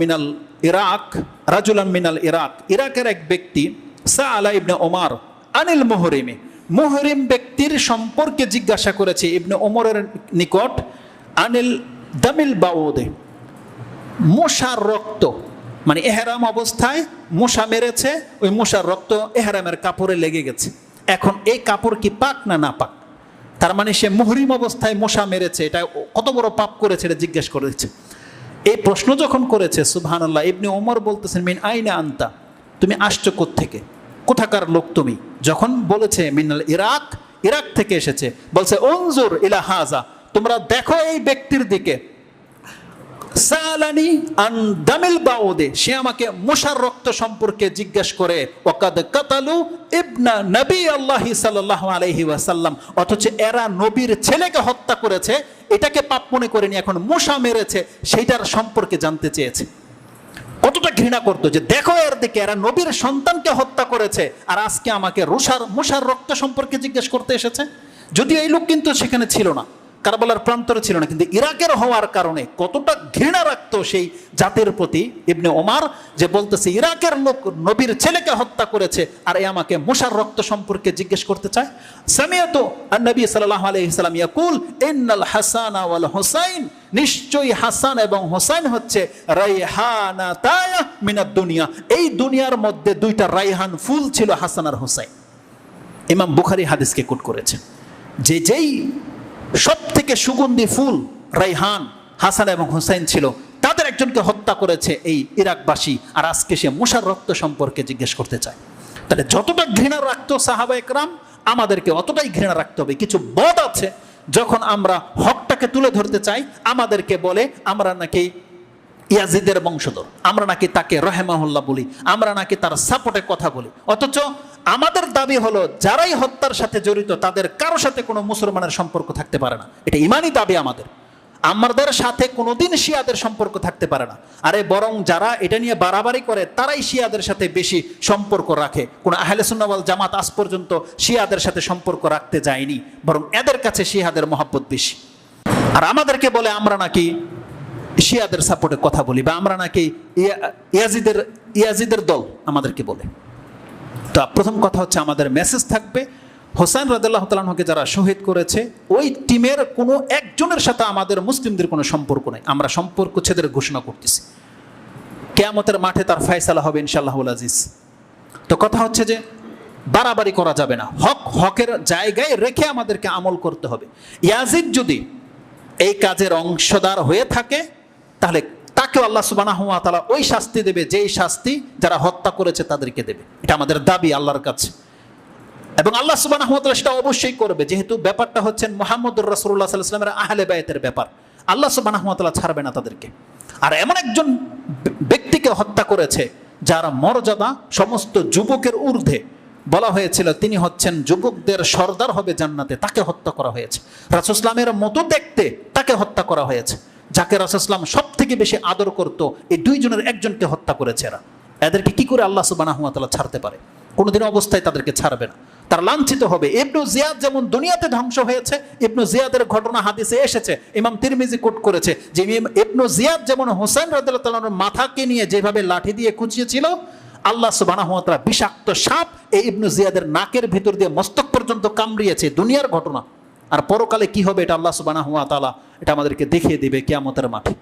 মিনাল ইরাক, ইরাকের এক ব্যক্তি, সাআলা ইবনে ওমর আনিল মুহরিমি, মুহরিম ব্যক্তির সম্পর্কে জিজ্ঞাসা করেছে ইবনে ওমরের নিকট, আনিল দামিল বাউদে, মশার রক্ত, মানে এহরাম অবস্থায় মশা মেরেছে, ওই মশার রক্ত এহরামের কাপড়ে লেগে গেছে। এখন এই কাপড় কি পাক না না পাক? তার মানে সে মুহরিম অবস্থায় মশা মেরেছে, এটা কত বড় পাপ করেছে এটা জিজ্ঞেস করেছে। এই প্রশ্ন যখন করেছে, সুবহানাল্লাহ, ইবনে ওমর বলতেছেন, মিন আইনা আনতা, তুমি আসছো কোত্থেকে, কোথাকার লোক তুমি? যখন বলেছে মিনাল ইরাক, ইরাক থেকে এসেছে, বলছে উনজুর ইলা হাজা, তোমরা দেখো এই ব্যক্তির দিকে। সালানি আন দামিল বাউদে, সে আমাকে মশার রক্ত সম্পর্কে জিজ্ঞেস করে। ওয়াকাদ কাতালু ইবনা নবী আল্লাহ সাল্লাল্লাহু আলাইহি ওয়াসাল্লাম, অথচ এরা নবীর ছেলেকে হত্যা করেছে, এটাকে পাপ মনে করেনি, এখন মশা মেরেছে সেইটার সম্পর্কে জানতে চেয়েছে। কতটা ঘৃণা করতো যে দেখো এর দিকে, এরা নবীর সন্তানকে হত্যা করেছে আর আজকে আমাকে মশার রক্ত সম্পর্কে জিজ্ঞেস করতে এসেছে। যদিও এই লোক কিন্তু সেখানে ছিল না, কারবালার প্রান্তরে ছিল না, কিন্তু ইরাকের হওয়ার কারণে কতটা ঘৃণা রাখতো সেই জাতির প্রতি ইবনে ওমর, যে বলতেছে ইরাকের লোক নবীর ছেলেকে হত্যা করেছে আর এ আমাকে মুসার রক্ত সম্পর্কে জিজ্ঞেস করতে চায়। সামিয়াতু আন-নবী সাল্লাল্লাহু আলাইহি ওয়াসাল্লাম ইয়াকুল ইন্নাল হাসানা ওয়াল হুসাইন, নিশ্চয়ই হাসান এবং হুসাইন হচ্ছে রাইহানাতায় মিনাদ দুনিয়া, এই দুনিয়ার মধ্যে দুইটা রাইহান ফুল ছিল হাসান আর হুসাইন। ইমাম বুখারী হাদিসকে কোট করেছেন যে যেই সব থেকে সুগন্ধি ফুল রাইহান হাসান এবং হুসাইন ছিল, তাদের একজনকে হত্যা করেছে এই ইরাকবাসী, আর আজকে সে মুসার রক্ত সম্পর্কে জিজ্ঞেস করতে চায়। তাহলে যতটা ঘৃণা রাখতো সাহাবা একরাম, আমাদেরকে অতটাই ঘৃণা রাখতে হবে। কিছু বদ আছে, যখন আমরা হকটাকে তুলে ধরতে চাই আমাদেরকে বলে আমরা নাকি ইয়াজিদের বংশধর, আমরা নাকি তাকে রহেমাহুল্লাহ বলি, আমরা নাকি তার সাপোর্টে কথা বলি, অথচ আমাদের দাবি হলো যারাই হত্যার সাথে জড়িত তাদের কারো সাথে কোনো মুসলমানের সম্পর্ক থাকতে পারে না। এটা ইমানি দাবি আমাদের সাথে কোনোদিন শিয়াদের সম্পর্ক থাকতে পারে না। আরে বরং যারা এটা নিয়ে বাড়াবাড়ি করে তারাই শিয়াদের সাথে বেশি সম্পর্ক রাখে। কোন আহলে সুন্নাহ ওয়াল জামাত আজ পর্যন্ত শিয়াদের সাথে সম্পর্ক রাখতে যায়নি, বরং এদের কাছে শিয়াদের মহব্বত বেশি। আর আমাদেরকে বলে আমরা নাকি শিয়াদের সাপোর্টে কথা বলি, বা আমরা নাকি ইয়াজিদের দল আমাদেরকে বলে। তো প্রথম কথা হচ্ছে আমাদের মেসেজ থাকবে হোসেন রাদিয়াল্লাহু তাআলা আনহুকে যারা শহীদ করেছে ওই টিমের কোনো একজনের সাথে আমাদের মুসলিমদের কোনো সম্পর্ক নেই। আমরা সম্পর্ক ছেদের ঘোষণা করতেছি, কিয়ামতের মাঠে তার ফয়সালা হবে ইনশাআল্লাহুল আজিজ। তো কথা হচ্ছে যে বাড়াবাড়ি করা যাবে না, হকের জায়গায় রেখে আমাদেরকে আমল করতে হবে। ইয়াজিদ যদি এই কাজের অংশদার হয়ে থাকে তাহলে তাকেও আল্লাহ সুবহানাহু ওয়া তাআলা ওই শাস্তি দেবে যেই শাস্তি যারা হত্যা করেছে তাদেরকে দেবে। এটা আমাদের দাবি আল্লাহর কাছে, এবং আল্লাহ সুবহানাহু ওয়া তাআলা সেটা অবশ্যই করবে, যেহেতু ব্যাপারটা হচ্ছেন মুহাম্মদুর রাসূলুল্লাহ সাল্লাল্লাহু আলাইহি ওয়াসাল্লামের আহলে বাইতের ব্যাপার। আল্লাহ সুবহানাহু ওয়া তাআলা ছাড়বে না তাদেরকে। আর এমন একজন ব্যক্তিকে হত্যা করেছে যার মর্যাদা সমস্ত যুবকের ঊর্ধ্বে, বলা হয়েছিল তিনি হচ্ছেন যুবকদের সর্দার হবে জান্নাতে, তাকে হত্যা করা হয়েছে। রাসূল সাল্লাল্লাহু আলাইহি মতো দেখতে তাকে হত্যা করা হয়েছে, যাকে রাসূল সাল্লাল্লাহু আলাইহি সব থেকে বেশি আদর করত। এই দুইজনের একজনকে হত্যা করেছে এরা। এদেরকে কি করে আল্লাহ সুবহানাহু ওয়া তাআলা ছাড়তে পারে? কোনোদিন অবস্থায় তাদেরকে ছাড়বে না, তারা লাঞ্ছিত হবে। ইবনু জিয়াদ যেমন দুনিয়াতে ধ্বংস হয়েছে, ইবনু জিয়াদের ঘটনা হাদিসে এসেছে, ইমাম তিরমিজি কোট করেছে যে ইবনু জিয়াদ যেমন হোসেন রাদিয়াল্লাহু তাআলার মাথাকে নিয়ে যেভাবে লাঠি দিয়ে কুচিয়েছিল, আল্লাহ সুবহানাহু ওয়া তাআলা বিষাক্ত সাপ এই ইবনু জিয়াদের নাকের ভিতর দিয়ে মস্তক পর্যন্ত কামড়িয়েছে। দুনিয়ার ঘটনা। আর পরকালে কি হবে এটা আল্লাহ সুবহানাহু ওয়া তাআলা এটা আমাদেরকে দেখিয়ে দিবে কিয়ামতের মাঠে।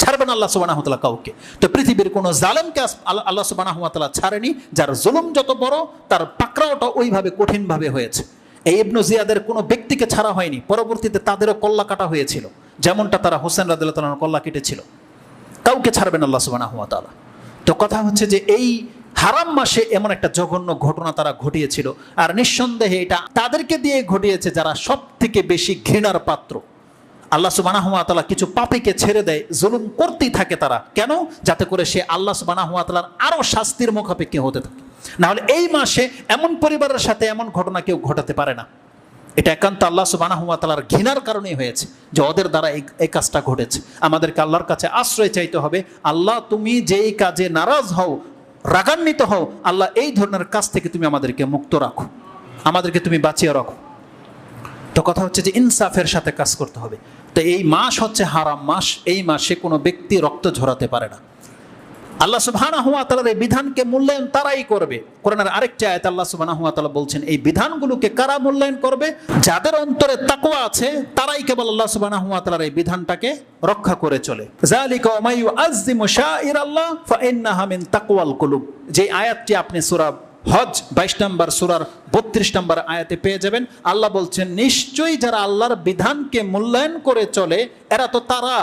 ছাড়বেন আল্লাহ সুবহানাহু ওয়া তাআলা কাউকে। তো পৃথিবীর কোনো জালেমকে আল্লাহ সুবহানাহু ওয়া তাআলা ছাড়েনি। যার জুলুম যত বড় তার পাকড়াওটা ওইভাবে কঠিনভাবে হয়েছে। এই ইবনু জিয়াদের কোনো ব্যক্তিকে ছাড়া হয়নি, পরবর্তীতে তাদেরও কল্লা কাটা হয়েছিল, যেমনটা তারা হোসেন রাদিয়াল্লাহু তাআলার কল্লা কেটেছিল। কাউকে ছাড়বেন আল্লাহ সুবহানাহু ওয়া তাআলা। তো কথা হচ্ছে যে এই হারাম মাসে এমন একটা জঘন্য ঘটনা তারা ঘটিয়েছিল, আর নিঃসন্দেহে এটা তাদেরকে দিয়ে ঘটিয়েছে যারা সব থেকে বেশি ঘৃণার পাত্র। আল্লাহ সুবহানাহু ওয়া তাআলা কিছু পাপীকে ছেড়ে দেয়, জুলুম করতেই থাকে তারা, কেন? যাতে করে সে আল্লাহ সুবহানাহু ওয়া তাআলার আরো শাস্তির মুখাপেক্ষী হতে থাকে। না হলে এই মাসে এমন পরিবারের সাথে এমন ঘটনা কেউ ঘটাতে পারে না। এটা একান্ত আল্লাহ সুবহানাহু ওয়া তাআলার ঘৃণার কারণেই হয়েছে, যে ওদের দ্বারা এই কাজটা ঘটেছে। আমাদেরকে আল্লাহর কাছে আশ্রয় চাইতে হবে। আল্লাহ তুমি যেই কাজে নারাজ হও, রাগান্বিত হও, আল্লাহ এই ধরনের কাজ থেকে তুমি আমাদেরকে মুক্ত রাখো, আমাদেরকে তুমি বাঁচিয়ে রাখো। তো কথা হচ্ছে যে ইনসাফের সাথে কাজ করতে হবে। তো এই মাস হচ্ছে হারাম মাস, এই মাসে কোনো ব্যক্তি রক্ত ঝরাতে পারে না। আল্লাহ সুবহানাহু ওয়া তাআলার এই বিধানকে মূল্যায়ন তারাই করবে। কোরআনের আরেকটি আয়াতে আল্লাহ সুবহানাহু ওয়া তাআলা বলছেন এই বিধানগুলোকে কারা মূল্যায়ন করবে? যাদের অন্তরে তাকওয়া আছে তারাই কেবল আল্লাহ সুবহানাহু ওয়া তাআলার এই বিধানটাকে রক্ষা করে চলে। যালিকা ওয়া মান ইউআযযিমু শাইরাল্লাহ ফাইন্নাহা মিন তাকওয়াল কুলুব। যে আয়াতটি আপনি সূরা হজ 22 নম্বর সূরার 32 নম্বর আয়াতে পেয়ে যাবেন। আল্লাহ বলছেন নিশ্চয়ই যারা আল্লাহর বিধানকে মূল্যায়ন করে চলে এরা তো তারা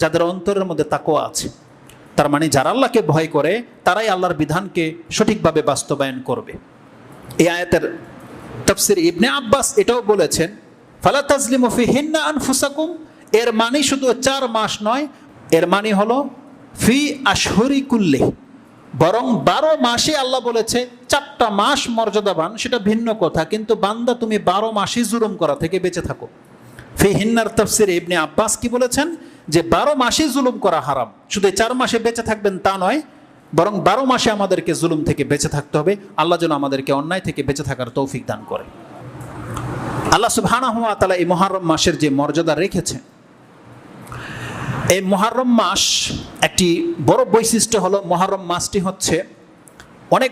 যাদের অন্তরের মধ্যে তাকওয়া আছে। তার মানে যারা আল্লাহকে ভয় করে তারাই আল্লাহর বিধানকে সঠিকভাবে বাস্তবায়ন করবে। এই আয়াতের তাফসীর ইবনে আব্বাস এটাও বলেছেন ফালা তাজলিমু ফিহিন্না আনফুসাকুম, এর মানে শুধু 4 মাস নয়, এর মানে হলো ফি আশহুরি কুল্লি, বরং 12 মাসে আল্লাহ বলেছে 4টা মাস মর্যাদাবান, সেটা ভিন্ন কথা, কিন্তু বান্দা তুমি 12 মাসই জুলুম করা থেকে বেঁচে থাকো। ফিহিন্নার তাফসীরে ইবনে আব্বাস কি বলেছেন যে 12 মাসে জুলুম করা হারাম, শুধু 4 মাসে বেঁচে থাকবেন তা নয়, বরং 12 মাসে আমাদেরকে জুলুম থেকে বেঁচে থাকতে হবে। আল্লাহ যেন আমাদেরকে অন্যায় থেকে বেঁচে থাকার তৌফিক দান করে। আল্লাহ সুবহানাহু ওয়া তাআলা এই মুহররম মাসের যে মর্যাদা রেখেছে, এই মুহররম মাস একটি বড় বৈশিষ্ট্য হলো, মুহররম মাসটি হচ্ছে অনেক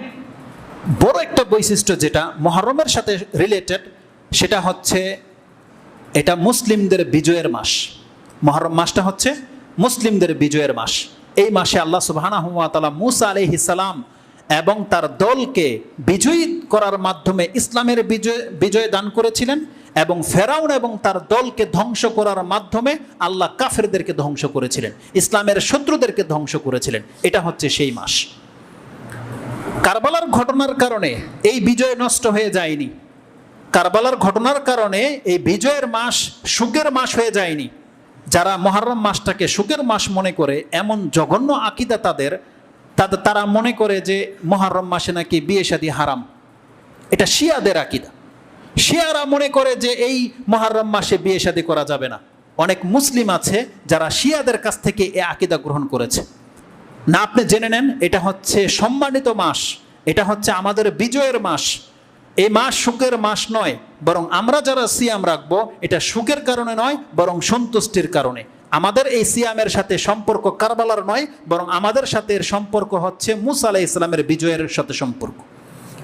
বড় একটা বৈশিষ্ট্য যেটা মুহররমের সাথে রিলেটেড, সেটা হচ্ছে এটা মুসলিমদের বিজয়ের মাস। মুহররম মাসটা হচ্ছে মুসলিমদের বিজয়ের মাস। এই মাসে আল্লাহ সুবহানাহু ওয়া তাআলা মূসা আলাইহিস সালাম এবং তার দলকে বিজয়ী করার মাধ্যমে ইসলামের বিজয় দান করেছিলেন, এবং ফেরাউন এবং তার দলকে ধ্বংস করার মাধ্যমে আল্লাহ কাফেরদেরকে ধ্বংস করেছিলেন, ইসলামের শত্রুদেরকে ধ্বংস করেছিলেন। এটা হচ্ছে সেই মাস। কারবালার ঘটনার কারণে এই বিজয় নষ্ট হয়ে যায়নি। কারবালার ঘটনার কারণে এই বিজয়ের মাস সুখের মাস হয়ে যায়নি। যারা মুহররম মাসটাকে সুখের মাস মনে করে, এমন জঘন্য আকীদা তারা মনে করে যে মুহররম মাসে নাকি বিয়ে শাদী হারাম। এটা শিয়াদের আকীদা। শিয়ারা মনে করে যে এই মুহররম মাসে বিয়ে শাদী করা যাবে না। অনেক মুসলিম আছে যারা শিয়াদের কাছ থেকে এই আকীদা গ্রহণ করেছে। না, আপনি জেনে নেন, এটা হচ্ছে সম্মানিত মাস, এটা হচ্ছে আমাদের বিজয়ের মাস। এই মাস সুখের মাস নয়, বরং আমরা যারা সিয়াম রাখবো এটা সুখের কারণে নয়, বরং সন্তুষ্টির কারণে। আমাদের এই সিয়ামের সাথে সম্পর্ক কারবালার নয়, বরং আমাদের সাথে এর সম্পর্ক হচ্ছে মূসা আলাইহিস সালামের বিজয়ের সাথে সম্পর্ক।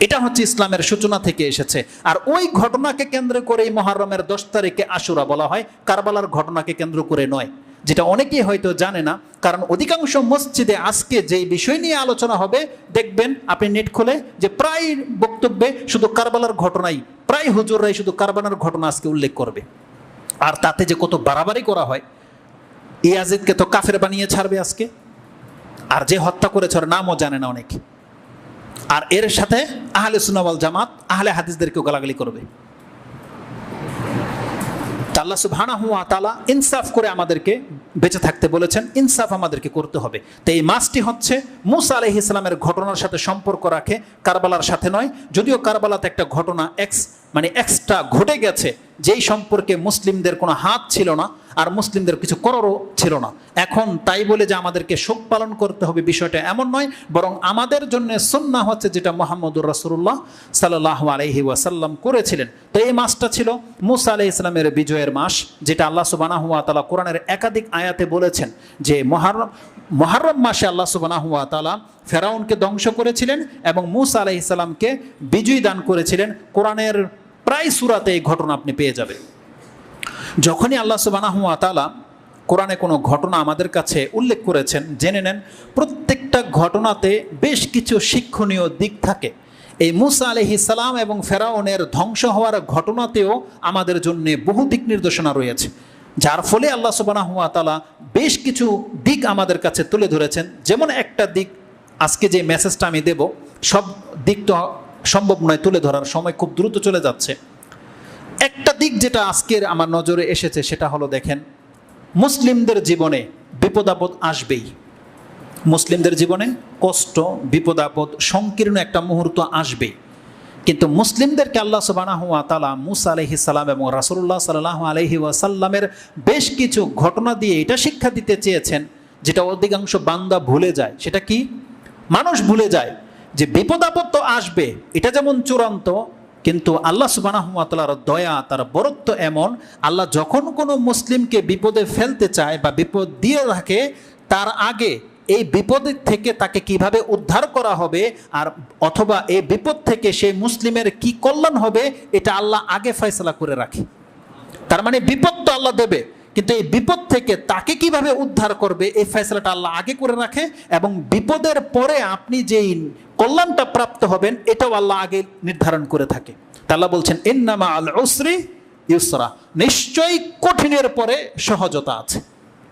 এটা হচ্ছে ইসলামের সূচনা থেকে এসেছে। আর ওই ঘটনাকে কেন্দ্র করে এই মুহররমের 10 তারিখে আশুরা বলা হয়, কারবালার ঘটনাকে কেন্দ্র করে নয়, যেটা অনেকেই হয়তো জানে না। কারণ অধিকাংশ মসজিদে আজকে যেই বিষয় নিয়ে আলোচনা হবে, দেখবেন আপনি নেট খুলে যে প্রায় বক্তব্যে শুধু কারবালার ঘটনাই, প্রায় হুজুররাই শুধু কারবালার ঘটনা আজকে উল্লেখ করবে। আর তাতে যে কত বাড়াবাড়ি করা হয়, ইয়াজিদকে তো কাফের বানিয়ে ছাড়বে আজকে, আর যে হত্যা করেছে ওর নামও জানে না অনেকে। আর এর সাথে আহলে সুন্নাহ ওয়াল জামাত, আহলে হাদিসদেরকেও গালাগালি করবে। আল্লাহ সুবহানাহু ওয়া তাআলা ইনসাফ করে আমাদেরকে বেঁচে থাকতে বলেছেন, ইনসাফ আমাদেরকে করতে হবে। তো এই মাসটি হচ্ছে মূসা আলাইহিস সালামের ঘটনার সাথে সম্পর্ক রাখে, কারবালার সাথে নয়। যদিও কারবালাতে একটা ঘটনা এক্সট্রা ঘটে গেছে, যেই সম্পর্কে মুসলিমদের কোনো হাত ছিল না, আর মুসলিমদের কিছু করারও ছিল না। এখন তাই বলে যে আমাদেরকে শোক পালন করতে হবে, বিষয়টা এমন নয়, বরং আমাদের জন্য সুন্নাহ হচ্ছে যেটা মুহাম্মদুর রাসূলুল্লাহ সাল্লাল্লাহু আলাইহি ওয়াসাল্লাম করেছিলেন। তো এই মাসটা ছিল মূসা আলাইহিস সালামের বিজয়ের মাস, যেটা আল্লাহ সুবহানাহু ওয়া তাআলা কোরআনের একাধিক আয়াতে বলেছেন যে মুহররম মাসে আল্লাহ সুবহানাহু ওয়া তাআলা ফেরাউনকে ধ্বংস করেছিলেন এবং মূসা আলাইহিস সালামকে বিজয় দান করেছিলেন। কোরআনের প্রায় সূরাতে এই ঘটনা আপনি পেয়ে যাবেন। যখনই আল্লাহ সুবহানাহু ওয়া তাআলা কোরআনে কোনো ঘটনা আমাদের কাছে উল্লেখ করেছেন, জেনে নেন প্রত্যেকটা ঘটনাতে বেশ কিছু শিক্ষণীয় দিক থাকে। এই মূসা আলাইহিস সালাম এবং ফেরাউনের ধ্বংস হওয়ার ঘটনাতেও আমাদের জন্য বহু দিক নির্দেশনা রয়েছে, যার ফলে আল্লাহ সুবহানাহু ওয়া তাআলা বেশ কিছু দিক আমাদের কাছে তুলে ধরেছেন। যেমন একটা দিক, আজকে যে মেসেজটা আমি দেব, সব দিক তো সম্ভব নয় তুলে ধরার, সময় খুব দ্রুত চলে যাচ্ছে। একটা দিক যেটা আজকের আমার নজরে এসেছে, সেটা হলো, দেখেন, মুসলিমদের জীবনে বিপদ আপদ আসবেই। মুসলিমদের জীবনে কষ্ট, বিপদ আপদ, সংকীর্ণ একটা মুহূর্ত আসবেই। কিন্তু মুসলিমদেরকে আল্লাহ সুবহানাহু ওয়া তাআলা মূসা আলাইহিস সালাম এবং রাসূলুল্লাহ সাল্লাল্লাহু আলাইহি ওয়াসাল্লামের বেশ কিছু ঘটনা দিয়ে এটা শিক্ষা দিতে চেয়েছেন, যেটা অধিকাংশ বান্দা ভুলে যায়। সেটা কি? মানুষ ভুলে যায় যে বিপদ আপদ তো আসবে, এটা যেমন চূড়ান্ত, কিন্তু আল্লাহ সুবহানাহু ওয়া তাআলার দয়া, তার বরত্ব এমন, আল্লাহ যখন কোনো মুসলিমকে বিপদে ফেলতে চায় বা বিপদ দিয়ে রাখে, তার আগে এই বিপদ থেকে তাকে কিভাবে উদ্ধার করা হবে, আর অথবা এই বিপদ থেকে সেই মুসলিমের কি কল্যাণ হবে, এটা আল্লাহ আগে ফয়সালা করে রাখে। তার মানে বিপদ তো আল্লাহ দেবে, কিন্তু এই বিপদ থেকে তাকে কিভাবে উদ্ধার করবে এই ফয়সালাটা আল্লাহ আগে করে রাখে। এবং বিপদের পরে আপনি যেই কল্যাণটা প্রাপ্ত হবেন, এটাও আল্লাহ আগে নির্ধারণ করে থাকে। তা আল্লাহ বলছেন, ইন্নামা আল উসরি ইউসরা, নিশ্চয়ই কঠিনের পরে সহজতা আছে।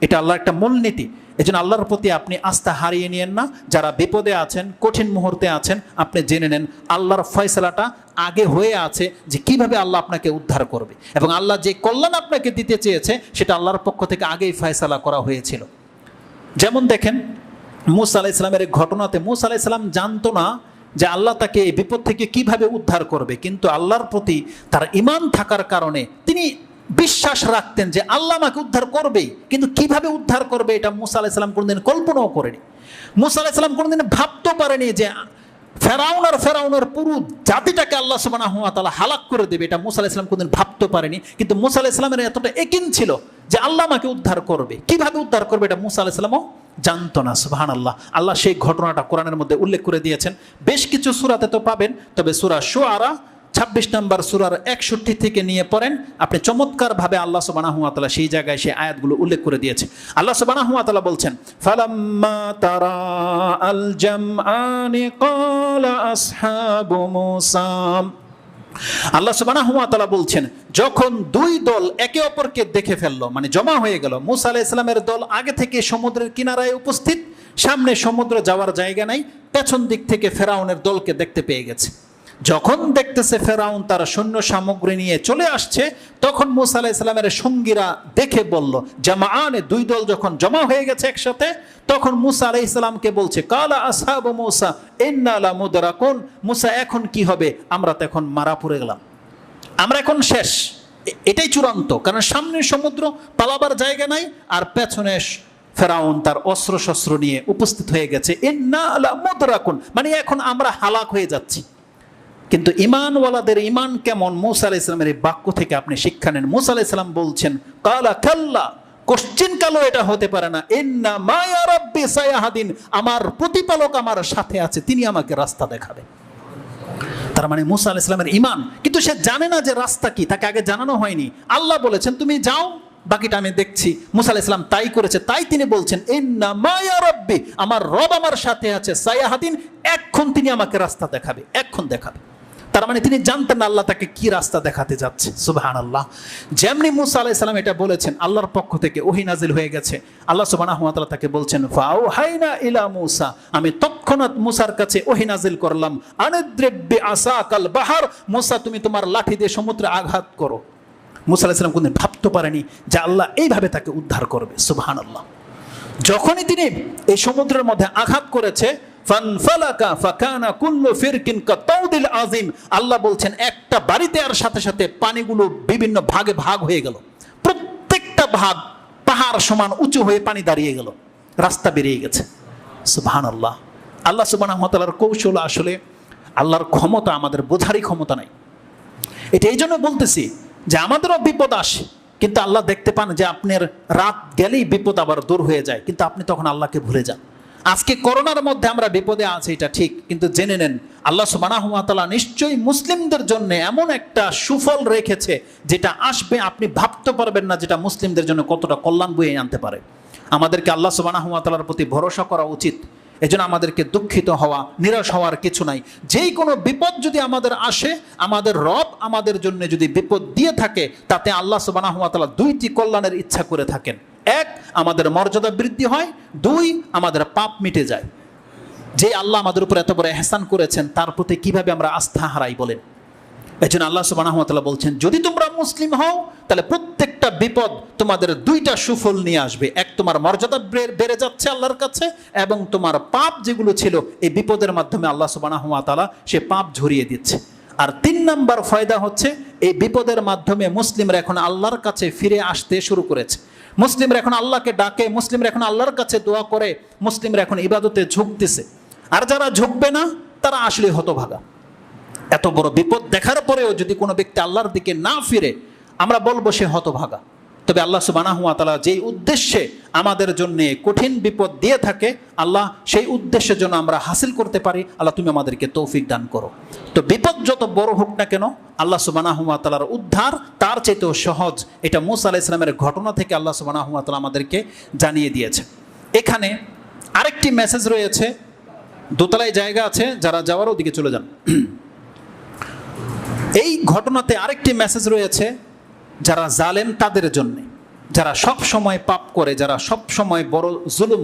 এটা আল্লাহর একটা মূলনীতি। এই জন্য আল্লাহর প্রতি আপনি আস্থা হারিয়ে নিয়েন না। যারা বিপদে আছেন, কঠিন মুহূর্তে আছেন, আপনি জেনে নেন আল্লাহর ফয়সালাটা আগে হয়ে আছে যে কিভাবে আল্লাহ আপনাকে উদ্ধার করবে, এবং আল্লাহ যে কল্যাণ আপনাকে দিতে চেয়েছে সেটা আল্লাহর পক্ষ থেকে আগেই ফয়সালা করা হয়েছিল। যেমন দেখেন, মূসা আলাইহিস সালামের ঘটনাতে মূসা আলাইহিস সালাম জানতো না যে আল্লাহ তাকে এই বিপদ থেকে কিভাবে উদ্ধার করবে, কিন্তু আল্লাহর প্রতি তার ঈমান থাকার কারণে তিনি বিশ্বাস রাখতেন যে আল্লাহ আমাকে উদ্ধার করবেই, কিন্তু কিভাবে উদ্ধার করবে এটা মূসা আলাইহিস সালাম কোনোদিন কল্পনাও করেনি। মূসা আলাইহিস সালাম কোনোদিন ভাবতেও পারেনি যে ফেরাউন আর ফেরাউনের পুরো জাতিটাকে আল্লাহ সুবহানাহু ওয়া তাআলা হালাক করে দেবে, এটা মুসা আলাইহিস সালাম কোনদিন ভাবতে পারেনি। কিন্তু মুসা আলাইহিস সালামের এতটা ইয়াকিন ছিল যে আল্লাহ আমাকে উদ্ধার করবে। কিভাবে উদ্ধার করবে এটা মুসা আলাইহিস সালামও জানতো না। সুবহানাল্লাহ। আল্লাহ সেই ঘটনাটা কোরআনের মধ্যে উল্লেখ করে দিয়েছেন। বেশ কিছু সূরাতে তো পাবেন, তবে সূরা শুআরা 26 নম্বর সূরার 61 থেকে নিয়ে পড়েন, আপনি চমৎকারভাবে আল্লাহ সুবহানাহু ওয়া তাআলা সেই জায়গায় সেই আয়াতগুলো উল্লেখ করে দিয়েছে। আল্লাহ সুবহানাহু ওয়া তাআলা বলছেন, ফালাম্মা তারা আল জামআনি ক্বালা আসহাবু মূসা। আল্লাহ সুবহানাহু ওয়া তাআলা বলছেন, যখন দুই দল একে অপরকে দেখে ফেললো, মানে জমা হয়ে গেল, মূসা আলাইহিস সালামের দল আগে থেকে সমুদ্রের কিনারায় উপস্থিত, সামনে সমুদ্র যাওয়ার জায়গা নাই, পেছন দিক থেকে ফেরাউনের দলকে দেখতে পেয়ে গেছে। যখন দেখতেছে ফেরাউন তার সৈন্য সামগ্রী নিয়ে চলে আসছে, তখন মূসা আলাইহিস সালামের সঙ্গীরা দেখে বলল, জামাআনে, দুই দল যখন জমা হয়ে গেছে একসাথে, তখন মূসা আলাইহিস সালামকে বলছে, কালা আসহাবু মূসা ইন্না লামুদরাকুন, মূসা এখন কি হবে, আমরা তো এখন মারা পড়ে গেলাম, আমরা এখন শেষ, এটাই চূড়ান্ত। কারণ সামনে সমুদ্র, পালাবার জায়গা নাই, আর পেছনে ফেরাউন তার অস্ত্র শস্ত্র নিয়ে উপস্থিত হয়ে গেছে। ইন্না লামুদরাকুন, মানে এখন আমরা হালাক হয়ে যাচ্ছি। কিন্তু ঈমানওয়ালাদের ঈমান কেমন, মূসা আলাইহিস সালামের এই বাক্য থেকে আপনি শিক্ষা নেন। মূসা আলাইহিস সালাম বলছেন, কালা কাল্লা, কোশ্চিন কালো এটা হতে পারে না, ইন্না মায়া রাব্বি সায়াহাদিন, আমার প্রতিপালক আমার সাথে আছে, তিনি আমাকে রাস্তা দেখাবে। তার মানে মূসা আলাইহিস সালামের ঈমান, কিন্তু সে জানে না যে রাস্তা কি, তাকে আগে জানানো হয়নি। আল্লাহ বলেছেন তুমি যাও, বাকিটা আমি দেখছি। মূসা আলাইহিস সালাম তাই করেছে, তাই তিনি বলছেন, ইন্না মায়া রাব্বি, আমার রব আমার সাথে আছে, সায়াহাদিন, এখন তিনি আমাকে রাস্তা দেখাবে, এখন দেখাবে। তার মানে তিনি জানতেন আল্লাহ তাকে কি রাস্তা দেখাতে যাচ্ছে। সুবহানাল্লাহ। যেমনি মূসা আলাইহিস সালাম এটা বলেছেন, আল্লাহর পক্ষ থেকে ওহী নাজিল হয়ে গেছে। আল্লাহ সুবহানাহু ওয়া তাআলা তাকে বলছেন, ফাআউহাইনা ইলা মূসা, আমি তৎক্ষণাৎ মূসার কাছে ওহী নাজিল করলাম, আনিদ্রিব বিআসাকাল বাহর, মূসা তুমি তোমার লাঠি দিয়ে সমুদ্রে আঘাত করো। মূসা আলাইহিস সালাম কোনদিন ভাবতে পারেনি যে আল্লাহ এইভাবে তাকে উদ্ধার করবে। সুবহানাল্লাহ। যখনই তিনি এই সমুদ্রের মধ্যে আঘাত করেছে, ফানফালাকা ফাকানা কুল্লু ফিরকিন কাতাউদিল আযীম, আল্লাহ বলছেন একটা বাড়িতে আর সাথে সাথে পানিগুলো বিভিন্ন ভাগে ভাগ হয়ে গেল, প্রত্যেকটা ভাগ পাহাড় সমান উঁচু হয়ে পানি দাঁড়িয়ে গেল, রাস্তা বেরিয়ে গেছে। সুবহানাল্লাহ। আল্লাহ সুবহানাহু ওয়া তাআলার কৌশল, আসলে আল্লাহর ক্ষমতা আমাদের বোঝারই ক্ষমতা নাই। এটা এই জন্য বলতেছি যে আমাদেরও বিপদ আসে, কিন্তু আল্লাহ দেখতে পান যে আপনার রাত গেলেই বিপদ আবার দূর হয়ে যায়, কিন্তু আপনি তখন আল্লাহকে ভুলে যান। আজকে করোনার মধ্যে আমরা বিপদে আছি, এটা ঠিক, কিন্তু জেনে নেন আল্লাহ সুবহানাহু ওয়া তাআলা নিশ্চয়ই মুসলিমদের জন্য এমন একটা সুফল রেখেছে যেটা আসবে আপনি ভাবতে পারবেন না, যেটা মুসলিমদের জন্য কতটা কল্যাণ বয়ে আনতে পারে। আমাদেরকে আল্লাহ সুবহানাহু ওয়া তাআলার প্রতি ভরসা করা উচিত। এজন্য আমাদেরকে দুঃখিত হওয়া, নিরাশ হওয়ার কিছু নাই। যেই কোনো বিপদ যদি আমাদের আসে, আমাদের রব আমাদের জন্য যদি বিপদ দিয়ে থাকে, তাতে আল্লাহ সুবহানাহু ওয়া তাআলা দুইটি কল্যাণের ইচ্ছা করে থাকেন। এক, আমাদের মর্যাদা বৃদ্ধি হয়, দুই, আমাদের পাপ মিটে যায়। যে আল্লাহ আমাদের উপর এত বড় ইহসান করেছেন, তার প্রতি কিভাবে আমরা আস্থা হারাই বলেন? এজন্য আল্লাহ সুবহানাহু ওয়া তাআলা বলছেন, যদি তোমরা মুসলিম হও তাহলে প্রত্যেকটা বিপদ তোমাদের দুইটা সুফল নিয়ে আসবে। এক, তোমার মর্যাদা বেড়ে যাচ্ছে আল্লাহর কাছে, এবং তোমার পাপ যেগুলো ছিল এই বিপদের মাধ্যমে আল্লাহ সুবহানাহু ওয়া তাআলা সে পাপ ঝরিয়ে দিচ্ছে। আর 3 নম্বর ফায়দা হচ্ছে, এই বিপদের মাধ্যমে মুসলিমরা এখন আল্লাহর কাছে ফিরে আসতে শুরু করেছে। মুসলিমরা এখন আল্লাহকে ডাকে, মুসলিমরা এখন আল্লাহর কাছে দোয়া করে, মুসলিমরা এখন ইবাদতে ঝুঁকতেছে। আর যারা ঝুঁকবে না তারা আসলে হতভাগা। এত বড় বিপদ দেখার পরেও যদি কোনো ব্যক্তি আল্লাহর দিকে না ফিরে, আমরা বলবো সে হতভাগা। তবে আল্লাহ সুবহানাহু ওয়া তাআলা যেই উদ্দেশ্যে আমাদের জন্য কঠিন বিপদ দিয়ে থাকে, আল্লাহ সেই উদ্দেশ্যের জন্য আমরা হাসিল করতে পারি। আল্লাহ তুমি আমাদেরকে তৌফিক দান করো। তো বিপদ যত বড় হোক না কেন, আল্লাহ সুবহানাহু ওয়া তাআলার উদ্ধার তার চাইতেও সহজ। এটা মূসা আলাইহিস সালামের ঘটনা থেকে আল্লাহ সুবহানাহু ওয়া তাআলা আমাদেরকে জানিয়ে দিয়েছে। এখানে আরেকটি মেসেজ রয়েছে, দোতলায় জায়গা আছে, যারা যাওয়ার ওদিকে চলে যান। এই ঘটনাতে আরেকটি মেসেজ রয়েছে, যারা জালেম তাদের জন্য, যারা সব সময় পাপ করে, যারা সব সময় বড় জুলুম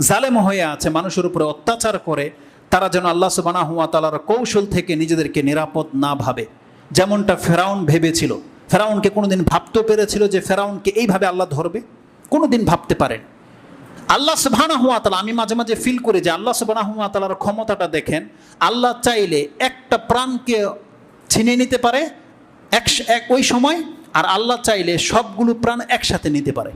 জালেম হয়ে আছে, মানুষের উপরে অত্যাচার করে, তারা যেন আল্লাহ সুবহানাহু ওয়া তাআলার কৌশল থেকে নিজেদেরকে নিরাপদ না ভাবে। যেমনটা ফেরাউন ভেবেছিল। ফেরাউনকে কোনোদিন ভাবতে পেরেছিল যে ফেরাউনকে এইভাবে আল্লাহ ধরবে? কোনোদিন ভাবতে পারেন। আল্লাহ সুবহানাহু ওয়া তাআলা, আমি মাঝে মাঝে ফিল করি যে আল্লাহ সুবহানাহু ওয়া তাআলার ক্ষমতাটা দেখেন। আল্লাহ চাইলে একটা প্রাণকে ছিনিয়ে নিতে পারে ওই সময়, আর আল্লাহ চাইলে সবগুলো প্রাণ একসাথে নিতে পারে।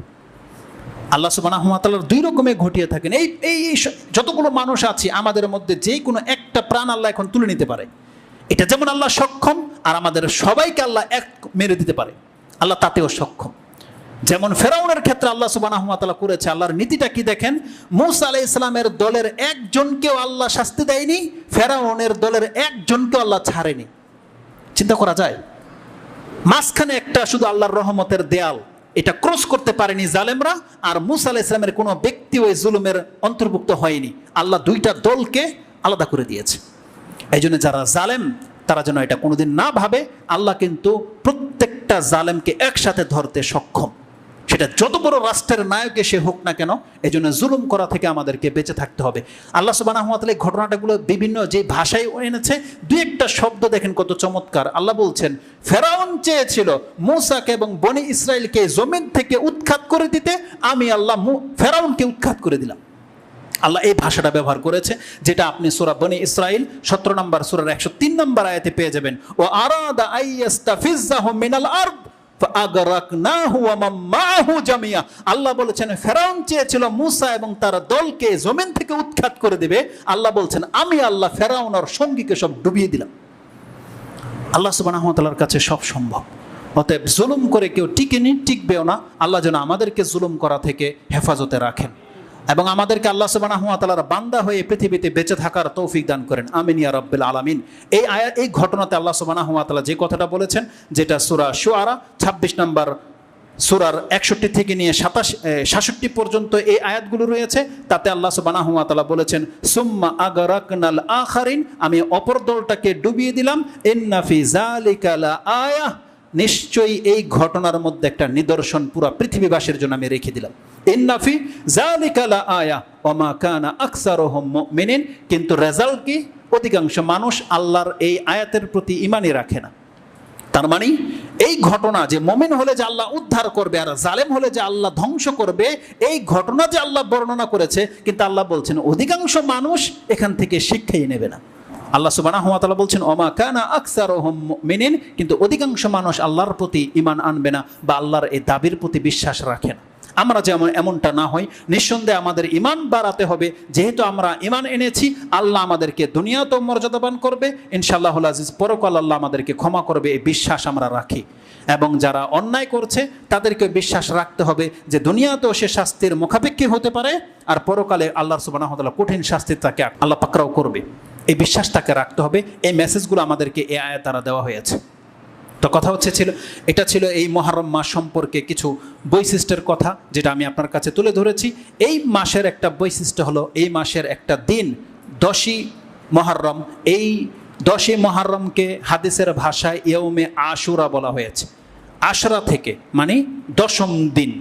আল্লাহ সুবহানাহু ওয়া তাআলা দুই রকমে ঘটিয়ে থাকেন। এই এই যতগুলো মানুষ আছে আমাদের মধ্যে যে কোনো একটা প্রাণ আল্লাহ এখন তুলে নিতে পারে। এটা যেমন আল্লাহ সক্ষম, আর আমাদের সবাইকে আল্লাহ এক মেরে দিতে পারে, আল্লাহ তাতেও সক্ষম। যেমন ফেরাউনের ক্ষেত্রে আল্লাহ সুবহানাহু ওয়া তাআলা করেছে। আল্লাহর নীতিটা কি দেখেন, মূসা আলাইহিস সালামের দলের একজনকেও আল্লাহ শাস্তি দেয়নি, ফেরাউনের দলের একজনকেও আল্লাহ ছাড়েনি। চিন্তা করা যায়, মাঝখানে একটা শুধু আল্লাহর রহমতের দেয়াল, এটা ক্রস করতে পারেনি জালেমরা, আর মূসা আলাইহিস সালামের কোনো ব্যক্তি ওই জুলুমের অন্তর্ভুক্ত হয়নি। আল্লাহ দুইটা দলকে আলাদা করে দিয়েছে। এই জন্য যারা জালেম তারা যেন এটা কোনোদিন না ভাবে, আল্লাহ কিন্তু প্রত্যেকটা জালেমকে একসাথে ধরতে সক্ষম, সেটা যত বড় রাষ্ট্রের নায়ক সে হোক না কেন। এই জন্য জুলুম করা থেকে আমাদেরকে বেঁচে থাকতে হবে। আল্লাহ সুবহানাহু ওয়া তাআলা ঘটনাটাগুলো বিভিন্ন যে ভাষায় এনেছে, দুই একটা শব্দ দেখেন কত চমৎকার। আল্লাহ বলছেন, ফেরাউন চেয়েছিল মূসাকে এবং বনি ইসরাইলকে জমিন থেকে উৎখাত করে দিতে, আমি আল্লাহ ফেরাউনকে উৎখাত করে দিলাম। আল্লাহ এই ভাষাটা ব্যবহার করেছে, যেটা আপনি সূরা বনি ইসরাইল 17 নম্বর সূরার 103 নম্বর আয়াতে পেয়ে যাবেন। ও আরাদা আইয়াস্তাফিজ্জাহুম মিনাল আরদ ফাআগরাকনাহু ওয়া মান মাআহু জামিয়া। আল্লাহ বলেছেন ফেরাউন চেয়েছিল মূসা এবং তার দলকে জমিন থেকে উৎখাত করে দিবে। আল্লাহ বলছেন আমি আল্লাহ ফেরাউন আর সঙ্গীকে সব ডুবিয়ে দিলাম। আল্লাহ সুবহানাহু ওয়া তাআলার কাছে সব সম্ভব। অতএব জুলুম করে কেউ টিকবেও না। আল্লাহ যেন আমাদেরকে জুলুম করা থেকে হেফাজতে রাখেন এবং আমাদেরকে আল্লাহ সুবহানাহু ওয়া তাআলার বান্দা হয়ে পৃথিবীতে বেঁচে থাকার তৌফিক দান করেন। আমিন ইয়া রাব্বিল আলামিন। এই ঘটনাতে আল্লাহ সুবহানাহু ওয়া তাআলা যে কথাটা বলেছেন, যেটা সূরা শুআরা 26 নম্বর সূরার 61 থেকে নিয়ে 67 পর্যন্ত এই আয়াতগুলো রয়েছে, তাতে আল্লাহ সুবহানাহু ওয়া তাআলা বলেছেন, সুম্মা আগরাকনাল আখারিন, আমি অপর দলটাকে ডুবিয়ে দিলাম। ইন্না ফি যালিকা লা আয়াহ, নিশ্চয়ই এই ঘটনার মধ্যে একটা নিদর্শন পুরো পৃথিবীবাসীর জন্য আমি রেখে দিলাম। ইন্না ফি যালিকা লা আয়া ওয়া মা কানা আকসারুহুম মুমিনিন, কিন্তু রেজাল্ট কি, অধিকাংশ মানুষ আল্লাহর এই আয়াতের প্রতি ঈমানই রাখে না। তার মানে এই ঘটনা যে মুমিন হলে যে আল্লাহ উদ্ধার করবে আর জালেম হলে যে আল্লাহ ধ্বংস করবে, এই ঘটনা যে আল্লাহ বর্ণনা করেছে, কিন্তু আল্লাহ বলছেন অধিকাংশ মানুষ এখান থেকে শিক্ষাই নেবে না। আল্লাহ সুবহানাহু ওয়া তাআলা বলছেন ওমা কানা আকসারুহুম মুমিনিন, কিন্তু অধিকাংশ মানুষ আল্লাহর প্রতি ঈমান আনবে না বা আল্লাহর এই দাবির প্রতি বিশ্বাস রাখে না। আমরা যেমন এমনটা না হই, নিঃসন্দেহে আমাদের ঈমান বাড়াতে হবে। যেহেতু আমরা ঈমান এনেছি, আল্লাহ আমাদেরকে দুনিয়াতেও মর্যাদাবান করবে, ইনশাআল্লাহুল আজিজ পরকাল আল্লাহ আমাদেরকে ক্ষমা করবে, এই বিশ্বাস আমরা রাখি। এবং যারা অন্যায় করছে তাদেরকে বিশ্বাস রাখতে হবে যে দুনিয়াতেও সে শাস্তির মুখাপেক্ষী হতে পারে, আর পরকালে আল্লাহ সুবহানাহু ওয়া তাআলা কঠিন শাস্তি তাকে আল্লাহ পাকড়াও করবে। এই বিশ্বাস তাকে রাখতে হবে। এই মেসেজগুলো আমাদেরকে এই আয়াত দ্বারা দেওয়া হয়েছে। তো কথা এটা ছিল এই মুহররম মাস সম্পর্কে কিছু বৈশিষ্ট্যের কথা, যেটা আমি আপনার কাছে তুলে ধরেছি। এই মাসের একটা বৈশিষ্ট্য হলো, এই মাসের একটা দিন 10ই মুহররম। এই 10ই মুহররমকে হাদিসের ভাষায় ইয়ৌমে আশুরা বলা হয়েছে। আশরা থেকে মানে 10ম দিন।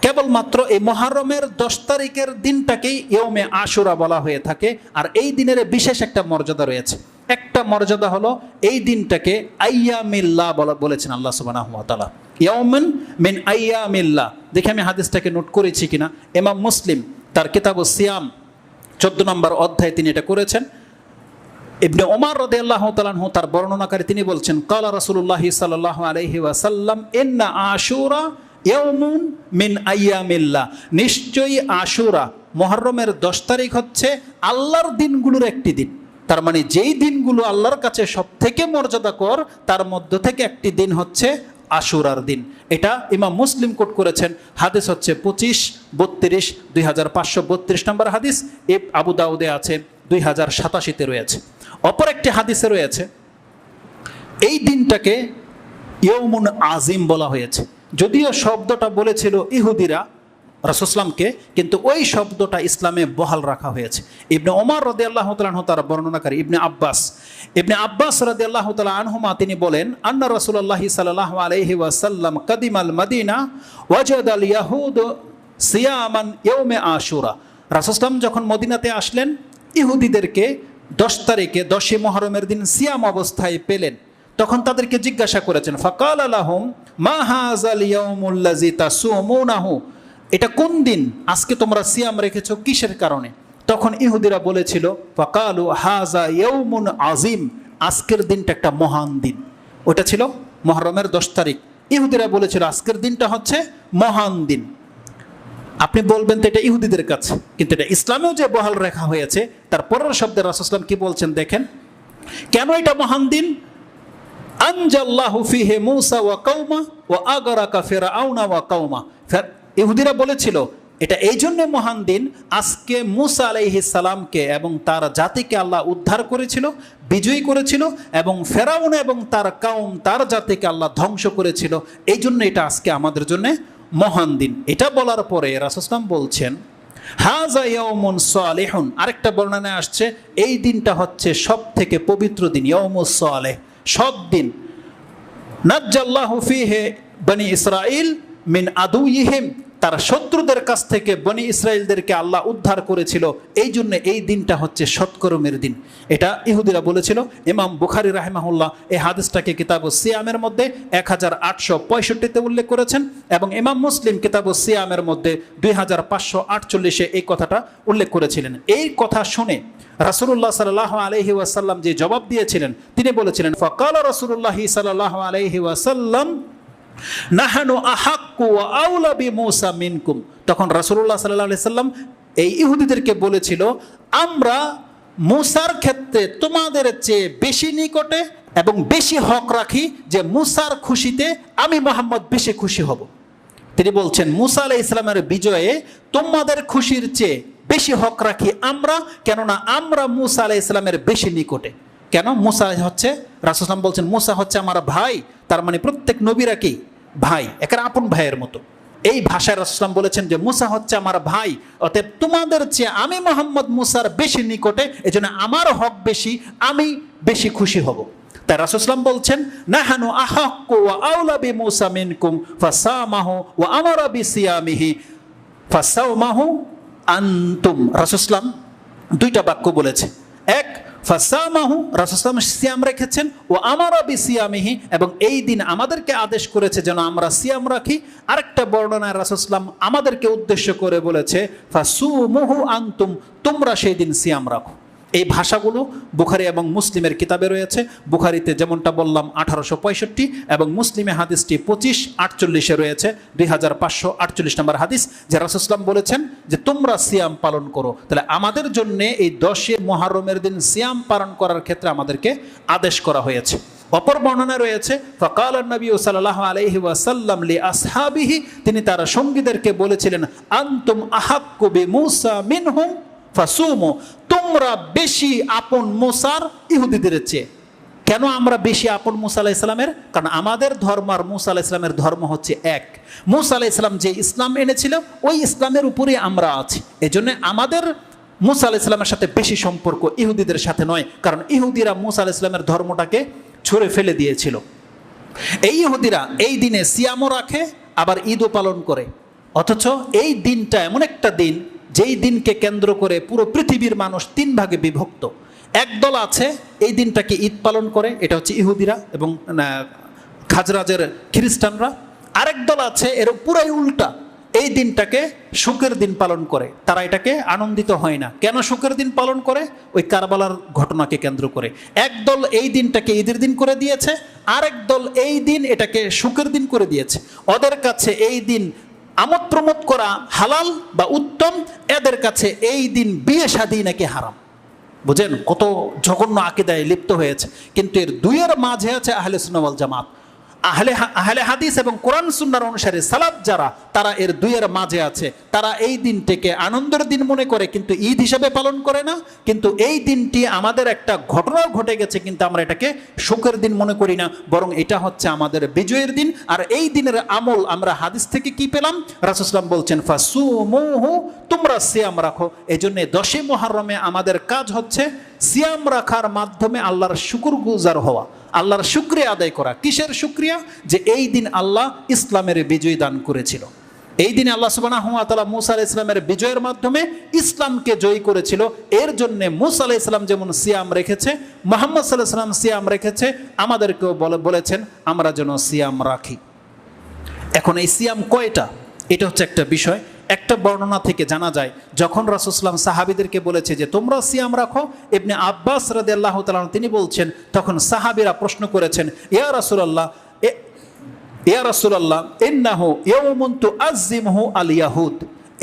কেবলমাত্র এই মুহররমের 10 তারিখের দিনটাকেই ইয়ৌমে আশুরা বলা হয়ে থাকে। আর এই দিনের বিশেষ একটা মর্যাদা রয়েছে। একটা মর্যাদা হলো এই দিনটাকে আইয়ামিল্লাহ বলেছেন আল্লাহ সুবহানাহু ওয়া তাআলা, ইয়াউমান মিন আইয়ামিল্লাহ। দেখে আমি হাদিসটাকে নোট করেছি কিনা। ইমাম মুসলিম তার কিতাবুস সিয়াম 14 নম্বর অধ্যায়ে তিনি এটা করেছেন। ইবনে ওমর রাদিয়াল্লাহু তাআলা আনহু তার বর্ণনাকারী তিনি বলছেন, ক্বালা রাসূলুল্লাহ সাল্লাল্লাহু আলাইহি ওয়াসাল্লাম ইন্না আশুরা ইয়াউমুন মিন আইয়ামিল্লাহ, নিশ্চয়ই আশুরা মুহররমের 10 তারিখ হচ্ছে আল্লাহর দিনগুলোর একটি দিন। তার মানে যেই দিনগুলো আল্লাহর কাছে সব থেকে মর্যাদাকর, তার মধ্য থেকে একটি দিন হচ্ছে আশুরার দিন। এটা ইমাম মুসলিম কোট করেছেন। হাদিস হচ্ছে 2532 নম্বর হাদিস। আবু দাউদে আছে 2087-তে রয়েছে। অপর একটি হাদিসে রয়েছে এই দিনটাকে ইয়ৌমুন আজিম বলা হয়েছে। যদিও শব্দটা বলেছিল ইহুদিরা রাসূলুল্লাহকে, কিন্তু ওই শব্দটা ইসলামে বহাল রাখা হয়েছে। ইবনে ওমর রাদিয়াল্লাহু তাআলা আনহু তার বর্ণনাকারী ইবনে আব্বাস রাদিয়াল্লাহু তাআলা আনহুমা তিনি বলেন, আন্না রাসূলুল্লাহ সাল্লাল্লাহু আলাইহি ওয়াসাল্লাম কাদিমাল মদিনা ওয়াজাদাল ইয়াহুদ সিয়ামান ইয়াউমে আশুরা। রাসূলুল্লাহ যখন মদিনাতে আসলেন, ইহুদিদেরকে 10 তারিখে 10ই মুহররমের দিন সিয়াম অবস্থায় পেলেন। তখন তাদেরকে জিজ্ঞাসা করেছেন, ফাকালা লাহুম মা হাযাল ইয়াউমুল্লাযী তাসুমুনাহু, এটা কোন দিন আজকে তোমরা সিয়াম রেখেছো, কিসের কারণে? তখন ইহুদিরা বলেছিল, ফাকালু হাযা ইয়াউমুন আযীম, আজকের দিনটা একটা মহান দিন। ওটা ছিল মুহররমের 10 তারিখ। ইহুদিরা বলেছিল আজকের দিনটা হচ্ছে মহান দিন। আপনি বলবেন তো এটা ইহুদিদের কাছে, কিন্তু এটা ইসলামেও যে বহাল রাখা হয়েছে তার পরের শব্দে রাসূল সাল্লাল্লাহু আলাইহি ওয়াসাল্লাম কি বলছেন দেখেন, কেন এটা মহান দিন? আনজাল্লাহু ফিহি মূসা ওয়া কওমা ওয়া আগরাকা ফিরআউনা ওয়া কওমা। ইহুদিরা বলেছিল এটা এই জন্য মহান দিন, আজকে মূসা আলাইহিস সালামকে এবং তার জাতিকে আল্লাহ উদ্ধার করেছিল, বিজয়ী করেছিল, এবং ফেরাউন এবং তার কওম তার জাতিকে আল্লাহ ধ্বংস করেছিল। এই জন্য এটা আজকে আমাদের জন্য মহান দিন। এটা বলার পরে রাসূল সাল্লাল্লাহু আলাইহি ওয়াসাল্লাম বলছেন হাযা ইয়াউমুন সালিহুন। আরেকটা বর্ণনায় আসছে এই দিনটা হচ্ছে সব থেকে পবিত্র দিন, ইয়াউমুস সালেহ, সৎ দিন। নাজ্জাল্লাহু ফিহি বনি ইসরাইল মিন আদুইহিম, তার শত্রুদের কাছ থেকে বনি ইসরাইলদেরকে আল্লাহ উদ্ধার করেছিল, এই জন্য এই দিনটা হচ্ছে সৎকর্মের দিন। এটা ইহুদিরা বলেছিল। ইমাম বুখারী রাহিমাহুল্লাহ এই হাদিসটাকে কিতাবুস সিয়ামের মধ্যে 1865-তে উল্লেখ করেছেন, এবং ইমাম মুসলিম কিতাবুস সিয়ামের মধ্যে 2548-এ এই কথাটা উল্লেখ করেছিলেন। এই কথা শুনে রাসূলুল্লাহ সাল্লাল্লাহু আলাইহি ওয়াসাল্লাম যে জবাব দিয়েছিলেন, তিনি বলেছিলেন ফাকালা রাসূলুল্লাহ সাল্লাল্লাহু আলাইহি ওয়াসাল্লাম নাহানু আহাক্কু ওয়া আউলা বিমূসা মিনকুম। তখন রাসূলুল্লাহ সাল্লাল্লাহু আলাইহি ওয়াসাল্লাম এই ইহুদিদেরকে বলেছিল, আমরা মূসার ক্ষেত্রে তোমাদের চেয়ে বেশি নিকটে এবং বেশি হক রাখি, যে মূসার খুশিতে আমি মুহাম্মদ বেশি খুশি হব। তিনি বলছেন মূসা আলাইহিস সালামের বিজয়ে তোমাদের খুশির চেয়ে বেশি হক রাখি আমরা, কেননা আমরা মূসা আলাইহিস সালামের বেশি নিকটে। কেন? মূসা হচ্ছে, রাসূল সাল্লাল্লাহু বলছেন মূসা হচ্ছে আমার ভাই, তার মানে প্রত্যেক নবীরা কি ভাই, একের আপন ভাইয়ের মতো। এই ভাষায় রাসূল সাল্লাল্লাহু আলাইহি ওয়াসাল্লাম বলেছেন যে মূসা হচ্ছে আমার ভাই, অতএব তোমাদের চেয়ে আমি মুহাম্মদ মূসার বেশি নিকটে, এজন্য আমার হক বেশি, আমি বেশি খুশি হব। তাই রাসূল সাল্লাল্লাহু আলাইহি ওয়াসাল্লাম বলছেন নাহানু আহাক্কু ওয়া আউলা বিমূসা মিনকুম ফাসামাহু ওয়া আমারা বিসিয়ামিহি ফাসাওমাহু আনতুম। রাসূল সাল্লাল্লাহু আলাইহি ওয়াসাল্লাম দুইটা বাক্য বলেছে। এক, ফাসামাহু, রাসূল সাল্লাল্লাহু আলাইহি ওয়াসাল্লাম সিয়াম রেখেছেন, ও আমারা বিসিয়ামিহি, এবং এই দিন আমাদেরকে আদেশ করেছে যেন আমরা সিয়াম রাখি। আরেকটা বর্ণনায় রাসূল সাল্লাল্লাহু আলাইহি ওয়াসাল্লাম আমাদেরকে উদ্দেশ্য করে বলেছে ফাসুমুহু আনতুম, তোমরা সেই দিন সিয়াম রাখো। এই ভাষাগুলো বুখারী এবং মুসলিমের কিতাবে রয়েছে। বুখারীতে যেমনটা বললাম 1865 এবং মুসলিমে হাদিসটি 2548-এ রয়েছে, 2548 নম্বর হাদিস, যে রাসূল সাল্লাল্লাহু আলাইহি ওয়াসাল্লাম বলেছেন যে তোমরা সিয়াম পালন করো। তাহলে আমাদের জন্য এই 10 মুহররমের দিন সিয়াম পালন করার ক্ষেত্রে আমাদেরকে আদেশ করা হয়েছে। অপর বর্ণনায় রয়েছে ফাকাল নবী সাল্লাল্লাহু আলাইহি ওয়াসাল্লাম লি আসহাবিহি, তিনি তার সঙ্গীদেরকে বলেছিলেন আনতুম আহাক্কু বিমূসা মিনহুম ফাসুমু, তোমরা বেশি আপন মূসার ইহুদিদের চেয়ে। কেন আমরা বেশি আপন মূসা আলাইহিস সালামের? কারণ আমাদের ধর্ম আর মূসা আলাইহিস সালামের ধর্ম হচ্ছে এক। মূসা আলাইহিস সালাম যে ইসলাম এনেছিল ওই ইসলামের উপরেই আমরা আছি। এজন্য আমাদের মূসা আলাইহিস সালামের সাথে বেশি সম্পর্ক, ইহুদিদের সাথে নয়। কারণ ইহুদিরা মূসা আলাইহিস সালামের ধর্মটাকে ছুঁড়ে ফেলে দিয়েছিল। এই ইহুদিরা এই দিনে সিয়ামও রাখে, আবার ঈদও পালন করে। অথচ এই দিনটা এমন একটা দিন যেই দিনকে কেন্দ্র করে পুরো পৃথিবীর মানুষ 3 ভাগে বিভক্ত। একদল আছে এই দিনটাকে ঈদ পালন করে, এটা হচ্ছে ইহুদিরা এবং খাজরাজের খ্রিস্টানরা। আরেক দল আছে এর পুরাই উল্টা, এই দিনটাকে শোকের দিন পালন করে, তারা এটাকে আনন্দিত হয় না। কেন শোকের দিন পালন করে? ওই কারবালার ঘটনাকে কেন্দ্র করে। একদল এই দিনটাকে ঈদের দিন করে দিয়েছে, আরেক দল এই দিন এটাকে শোকের দিন করে দিয়েছে। ওদের কাছে এই দিন আমোদ প্রমোদ করা হালাল বা উত্তম, এদের কাছে এই দিন বিয়ে শাদী নাকি হারাম। বুঝেন কত জঘন্য আকীদায় লিপ্ত হয়েছে। কিন্তু এর দুইয়ের মাঝে আছে আহলে সুন্নাহ ওয়াল জামাত, আহলে হাদিস এবং কোরআন সুন্নাহর অনুসারী সালাফ যারা, তারা এর দুইয়ের মাঝে আছে। তারা এই দিনটিকে আনন্দের দিন মনে করে কিন্তু ঈদ হিসাবে পালন করে না। কিন্তু এই দিনটি আমাদের একটা ঘটনা ঘটে গেছে কিন্তু আমরা এটাকে শোকের দিন মনে করি না, বরং এটা হচ্ছে আমাদের বিজয়ের দিন। আর এই দিনের আমল আমরা হাদিস থেকে কি পেলাম? রাসূল সাল্লাল্লাহু আলাইহি ওয়াসাল্লাম বলছেন ফাসুমুহু, তোমরা সিয়াম রাখো। এজন্য 10 মুহররমে আমাদের কাজ হচ্ছে সিয়াম রাখার মাধ্যমে আল্লাহর শুকরগুজার হওয়া, আল্লাহর শুকরিয়া আদায় করা। কিসের শুকরিয়া? যে এই দিন আল্লাহ ইসলামের বিজয় দান করেছিল। এই দিনে আল্লাহ সুবহানাহু ওয়া তাআলা মূসা আলাইহিস সালামের বিজয়ের মাধ্যমে ইসলামকে জয়ী করেছিল। এর জন্য মূসা আলাইহিস সালাম যেমন সিয়াম রেখেছে, মুহাম্মদ সাল্লাল্লাহু আলাইহি ওয়াসাল্লাম সিয়াম রেখেছে, আমাদেরকেও বলেছেন আমরা যেন সিয়াম রাখি। এখন এই সিয়াম কয়টা? এটা হচ্ছে একটা বিষয়। একটা বর্ণনা থেকে জানা যায় যখন রাসূল সাল্লাল্লাহু আলাইহি ওয়াসাল্লাম সাহাবীদেরকে বলেছে যে তোমরা সিয়াম রাখো, ইবনে আব্বাস রাদিয়াল্লাহু তাআলা তিনি বলছেন, তখন সাহাবীরা প্রশ্ন করেছেন ইয়া রাসূলুল্লাহ, ইয়া রাসূলুল্লাহ ইন্নাহু ইয়াউমুন তুআযজিমুহু আল ইয়াহুদ,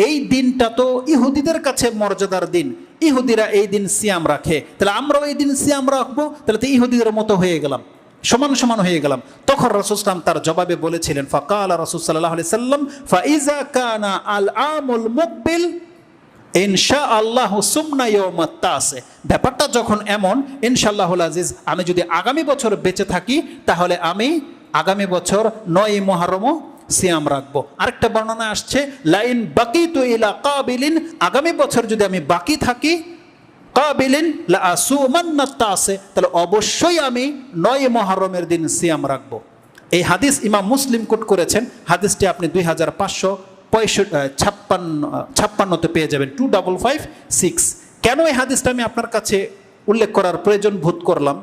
এই দিনটা তো ইহুদিদের কাছে মর্যাদার দিন, ইহুদিরা এই দিন সিয়াম রাখে, তাহলে আমরাও এই দিন সিয়াম রাখবো, তাহলে তো ইহুদিদের মতো হয়ে গেলাম, সমান সমান হয়ে গেলাম। তখন রাসূল সাল্লাল্লাহু আলাইহি ওয়াসাল্লাম তার জবাবে বলেছিলেন, ফাকালা রাসূল সাল্লাল্লাহু আলাইহি ওয়াসাল্লাম ফাইজা কানা আল আমুল মুকবিল ইনশাআল্লাহ সুমনা ইয়াউমাত তাসে। ব্যাপারটা যখন এমন, ইনশাআল্লাহুল আজিজ, আমি যদি আগামী বছর বেঁচে থাকি তাহলে আমি আগামী বছর 9 মুহররমও সিয়াম রাখবো। আরেকটা বর্ণনা আসছে, লাইন বাকিতু ইলা কাবিলিন, আগামী বছর যদি আমি বাকি থাকি, কাবিলিন লা আসুমান্না তাসে, তাহলে অবশ্যই আমি 9 মুহররমের দিন সিয়াম রাখবো। এই হাদিস ইমাম মুসলিম কোট করেছেন। হাদিসটি আপনি 2556 পেয়ে যাবেন, 2556। কেন এই হাদিসটা আমি আপনার কাছে উল্লেখ করার প্রয়োজন বোধ করলাম?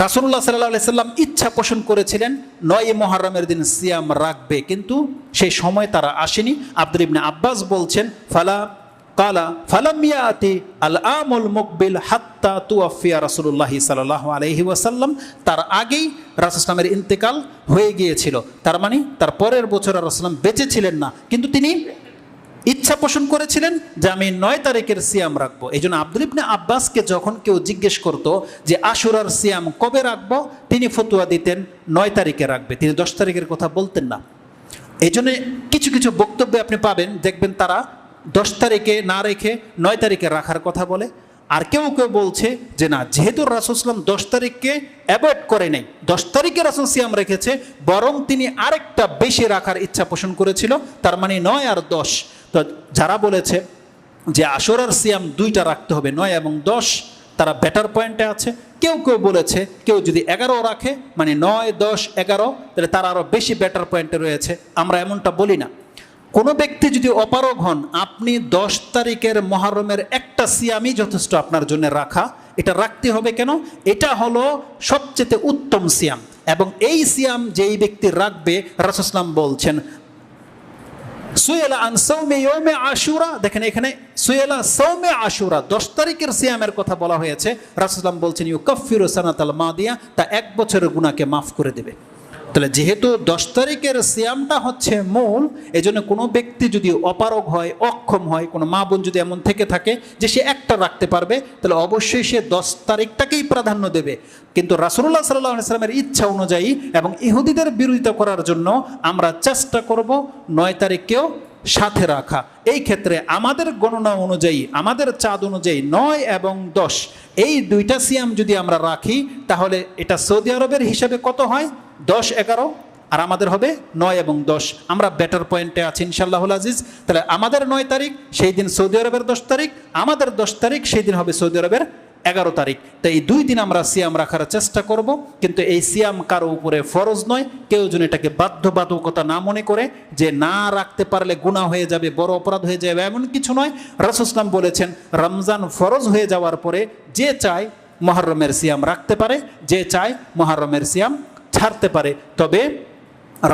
রাসূলুল্লাহ সাল্লাল্লাহু আলাইহি সাল্লাম ইচ্ছা পোষণ করেছিলেন 9 মুহররমের দিন সিয়াম রাখবে, কিন্তু সেই সময় তারা আসেনি। আব্দুল ইবনে আব্বাস বলছেন, ফালাম ইয়াতি আল আমুল মুকবিল হাত্তা তুওয়াফিয়া রাসূলুল্লাহ সাল্লাল্লাহু আলাইহি ওয়াসাল্লাম, তার আগেই রাসূল সাল্লামের ইন্তেকাল হয়ে গিয়েছিল। তার মানে তার পরের বছর রাসূল বেঁচে ছিলেন না, কিন্তু তিনি ইচ্ছা পোষণ করেছিলেন যে আমি 9 তারিখের সিয়াম রাখবো। এই জন্য আব্দুল ইবনে আব্বাসকে যখন কেউ জিজ্ঞেস করতো যে আশুরার সিয়াম কবে রাখবো, তিনি ফতোয়া দিতেন 9 তারিখে রাখবে, তিনি 10 তারিখের কথা বলতেন না। এই জন্য কিছু কিছু বক্তব্যে আপনি পাবেন, দেখবেন তারা 10 তারিখে না রেখে 9 তারিখে রাখার কথা বলে। আর কেউ কেউ বলছে যে না, যেহেতু রাসূল সাল্লাল্লাহু আলাইহি ওয়াসাল্লাম 10 তারিখকে অ্যাভয়েড করে নাই, 10 তারিখে রাসূল সিয়াম রেখেছে, বরং তিনি আরেকটা বেশি রাখার ইচ্ছা পোষণ করেছিল, তার মানে 9 আর 10। তো যারা বলেছে যে আশুরার সিয়াম 2টা রাখতে হবে, 9 এবং 10, তারা বেটার পয়েন্টে আছে। কেউ কেউ বলেছে কেউ যদি 11 রাখে, মানে 9, 10, 11, তাহলে তারা আরও বেশি বেটার পয়েন্টে রয়েছে। আমরা এমনটা বলি না। কোনো ব্যক্তি যদি অপারগ হন, আপনি 10 তারিখের মুহররমের একটা সিয়ামই যথেষ্ট আপনার জন্য রাখা, এটা রাখতে হবে। কেন? এটা হলো সবচেয়ে উত্তম সিয়াম, এবং এই সিয়াম যেই ব্যক্তি রাখবে, রাসূল সাল্লাল্লাহু আলাইহি ওয়াসাল্লাম বলছেন সুয়েলা আন সাওমে ইয়াউমে আশুরা, দেখেন এখানে সুয়েলা সাওমে আশুরা, 10 তারিখের সিয়ামের কথা বলা হয়েছে। রাসূল সাল্লাল্লাহু আলাইহি ওয়াসাল্লাম বলছেন ইউকাফিরু সানাতাল মাদিয়া, তা 1 বছরের গুনাহকে মাফ করে দেবে। তাহলে যেহেতু 10 তারিখের সিয়ামটা হচ্ছে মূল, এজন্য কোনো ব্যক্তি যদি অপারগ হয়, অক্ষম হয়, কোনো মা বোন যদি এমন থেকে থাকে যে সে একটা রাখতে পারবে, তাহলে অবশ্যই সে 10 তারিখটাকেই প্রাধান্য দেবে। কিন্তু রাসূলুল্লাহ সাল্লাল্লাহু আলাইহি ওয়াসাল্লামের ইচ্ছা অনুযায়ী এবং ইহুদিদের বিরোধিতা করার জন্য আমরা চেষ্টা করব 9 তারিখকেও সাথে রাখা। এই ক্ষেত্রে আমাদের গণনা অনুযায়ী, আমাদের চাঁদ অনুযায়ী 9 এবং 10 এই 2টা সিয়াম যদি আমরা রাখি, তাহলে এটা সৌদি আরবের হিসাবে কত হয়? 10, 11, আর আমাদের হবে 9 এবং 10। আমরা বেটার পয়েন্টে আছি ইনশাআল্লাহুল আজিজ। তাহলে আমাদের 9 তারিখ, সেই দিন সৌদি আরবের 10 তারিখ, আমাদের 10 তারিখ, সেই দিন হবে সৌদি আরবের 11 তারিখ। তো এই 2 দিন আমরা সিয়াম রাখার চেষ্টা করব, কিন্তু এই সিয়াম কারো উপরে ফরজ নয়। কেউ যেন এটাকে বাধ্যবাধকতা না মনে করে যে না রাখতে পারলে গুনাহ হয়ে যাবে, বড় অপরাধ হয়ে যাবে, এমন কিছু নয়। রাসূল সাল্লাল্লাহু আলাইহি ওয়াসাল্লাম বলেছেন, রমজান ফরজ হয়ে যাওয়ার পরে যে চায় মুহররমের সিয়াম রাখতে পারে, যে চায় মুহররমের সিয়াম ছাড়তে পারে। তবে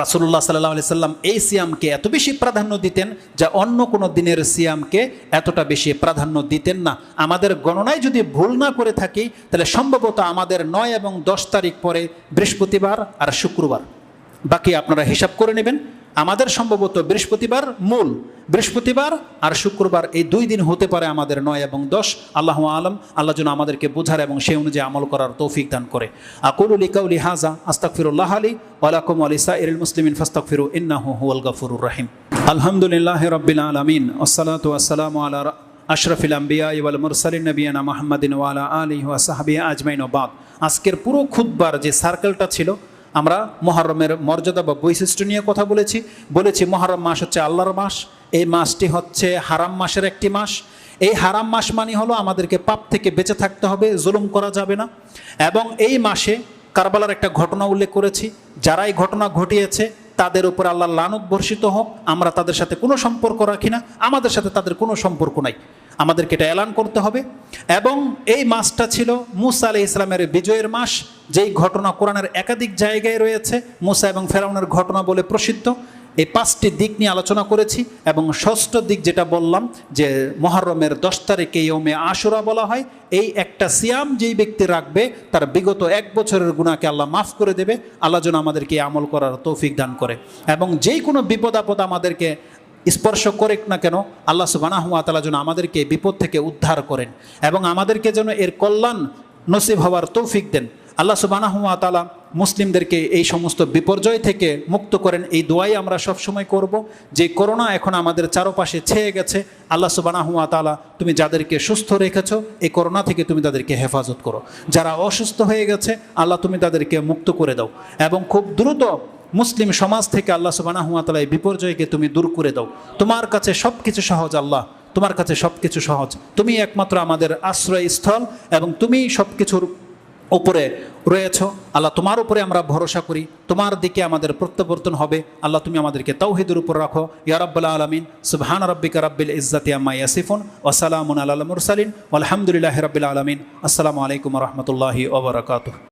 রাসূলুল্লাহ সাল্লাল্লাহু আলাইহি সাল্লাম এই সিয়ামকে এত বেশি প্রাধান্য দিতেন যা অন্য কোনো দিনের সিয়ামকে এতটা বেশি প্রাধান্য দিতেন না। আমাদের গণনায় যদি ভুল না করে থাকি, তাহলে সম্ভবত আমাদের 9 এবং 10 তারিখ পরে বৃহস্পতিবার আর শুক্রবার, বাকি আপনারা হিসাব করে নেবেন। আমাদের সম্ভবত বৃহস্পতিবার মূল, বৃহস্পতিবার আর শুক্রবার এই 2 দিন হতে পারে আমাদের 9 এবং 10। আল্লাহু আলম। আল্লাহ যেন আমাদেরকে বোঝার এবং সেই অনুযায়ী আমল করার তৌফিক দান করে। আকুলু লিকাউলি হাযা আস্তাগফিরুল্লাহ লি ওয়া লাকুম ওয়া লিসাইরিল মুসলিমিন ফাস্তাগফিরু ইন্নাহু হুয়াল গাফুরুর রাহিম। আলহামদুলিল্লাহি রাব্বিল আলামিন ওয়াসসালাতু ওয়াসসালামু আলা আশরাফিল আম্বিয়া ওয়াল মুরসালিন নবিয়ানা মুহাম্মাদিন ওয়া আলা আলিহি ওয়া সাহবিহি আজমাইন ওয়া বাদ। আজকের পুরো খুতবার যে সার্কেলটা ছিল, আমরা মুহররমের মর্যাদা বা বৈশিষ্ট্য নিয়ে কথা বলেছি। মুহররম মাস হচ্ছে আল্লাহর মাস। এই মাসটি হচ্ছে হারাম মাসের একটি মাস। এই হারাম মাস মানে হলো আমাদেরকে পাপ থেকে বেঁচে থাকতে হবে, জুলুম করা যাবে না। এবং এই মাসে কারবালার একটা ঘটনা উল্লেখ করেছি, যারা এই ঘটনা ঘটিয়েছে তাদের উপর আল্লাহর লানত বর্ষিত হোক। আমরা তাদের সাথে কোনো সম্পর্ক রাখি না, আমাদের সাথে তাদের কোনো সম্পর্ক নাই, আমাদেরকে এটা এলান করতে হবে। এবং এই মাসটা ছিল মুসা আলাইহিস সালামের বিজয়ের মাস, যেই ঘটনা কোরআনের একাধিক জায়গায় রয়েছে, মুসা এবং ফেরাউনের ঘটনা বলে প্রসিদ্ধ। এই 5টি দিক নিয়ে আলোচনা করেছি, এবং 6ষ্ঠ দিক যেটা বললাম যে মুহররমের 10 তারিখে ইয়ৌমে আশুরা বলা হয়। এই একটা সিয়াম যেই ব্যক্তি রাখবে তার বিগত 1 বছরের গুনাহকে আল্লাহ মাফ করে দেবে। আল্লাহ যেন আমাদেরকে আমল করার তৌফিক দান করে, এবং যেই কোনো বিপদ আপদ আমাদেরকে স্পর্শ করুক না কেন, আল্লাহ সুবহানাহু ওয়া তাআলা যেন আমাদেরকে বিপদ থেকে উদ্ধার করেন এবং আমাদেরকে যেন এর কল্যাণ নসিব হওয়ার তৌফিক দেন। আল্লাহ সুবহানাহু ওয়া তাআলা মুসলিমদেরকে এই সমস্ত বিপর্যয় থেকে মুক্ত করেন, এই দোয়াই আমরা সবসময় করব। যে করোনা এখন আমাদের চারপাশে ছেয়ে গেছে, আল্লাহ সুবহানাহু ওয়া তাআলা তুমি যাদেরকে সুস্থ রেখেছো এই করোনা থেকে তুমি তাদেরকে হেফাজত করো। যারা অসুস্থ হয়ে গেছে আল্লাহ তুমি তাদেরকে মুক্ত করে দাও এবং খুব দ্রুত মুসলিম সমাজ থেকে আল্লাহ সুবহানাহু ওয়া তাআলা এই বিপর্যয়কে তুমি দূর করে দাও। তোমার কাছে সব কিছু সহজ আল্লাহ, তোমার কাছে সব কিছু সহজ। তুমি একমাত্র আমাদের আশ্রয়স্থল এবং তুমি সব কিছুর উপরে রয়েছ আল্লাহ। তোমার উপরে আমরা ভরসা করি, তোমার দিকে আমাদের প্রত্যাবর্তন হবে। আল্লাহ তুমি আমাদেরকে তাওহীদের উপর রাখো। ইয়া রাব্বাল আলামিন। সুবহান রাব্বিকা রাব্বিল ইজ্জাতি আম্মা ইয়াসিফুন ওয়া সালামুন আলাল মুরসালিন ওয়ালহামদুলিল্লাহি রাব্বিল আলামিন। আসসালামু আলাইকুম ওয়া রাহমাতুল্লাহি ওয়া বারাকাতুহু।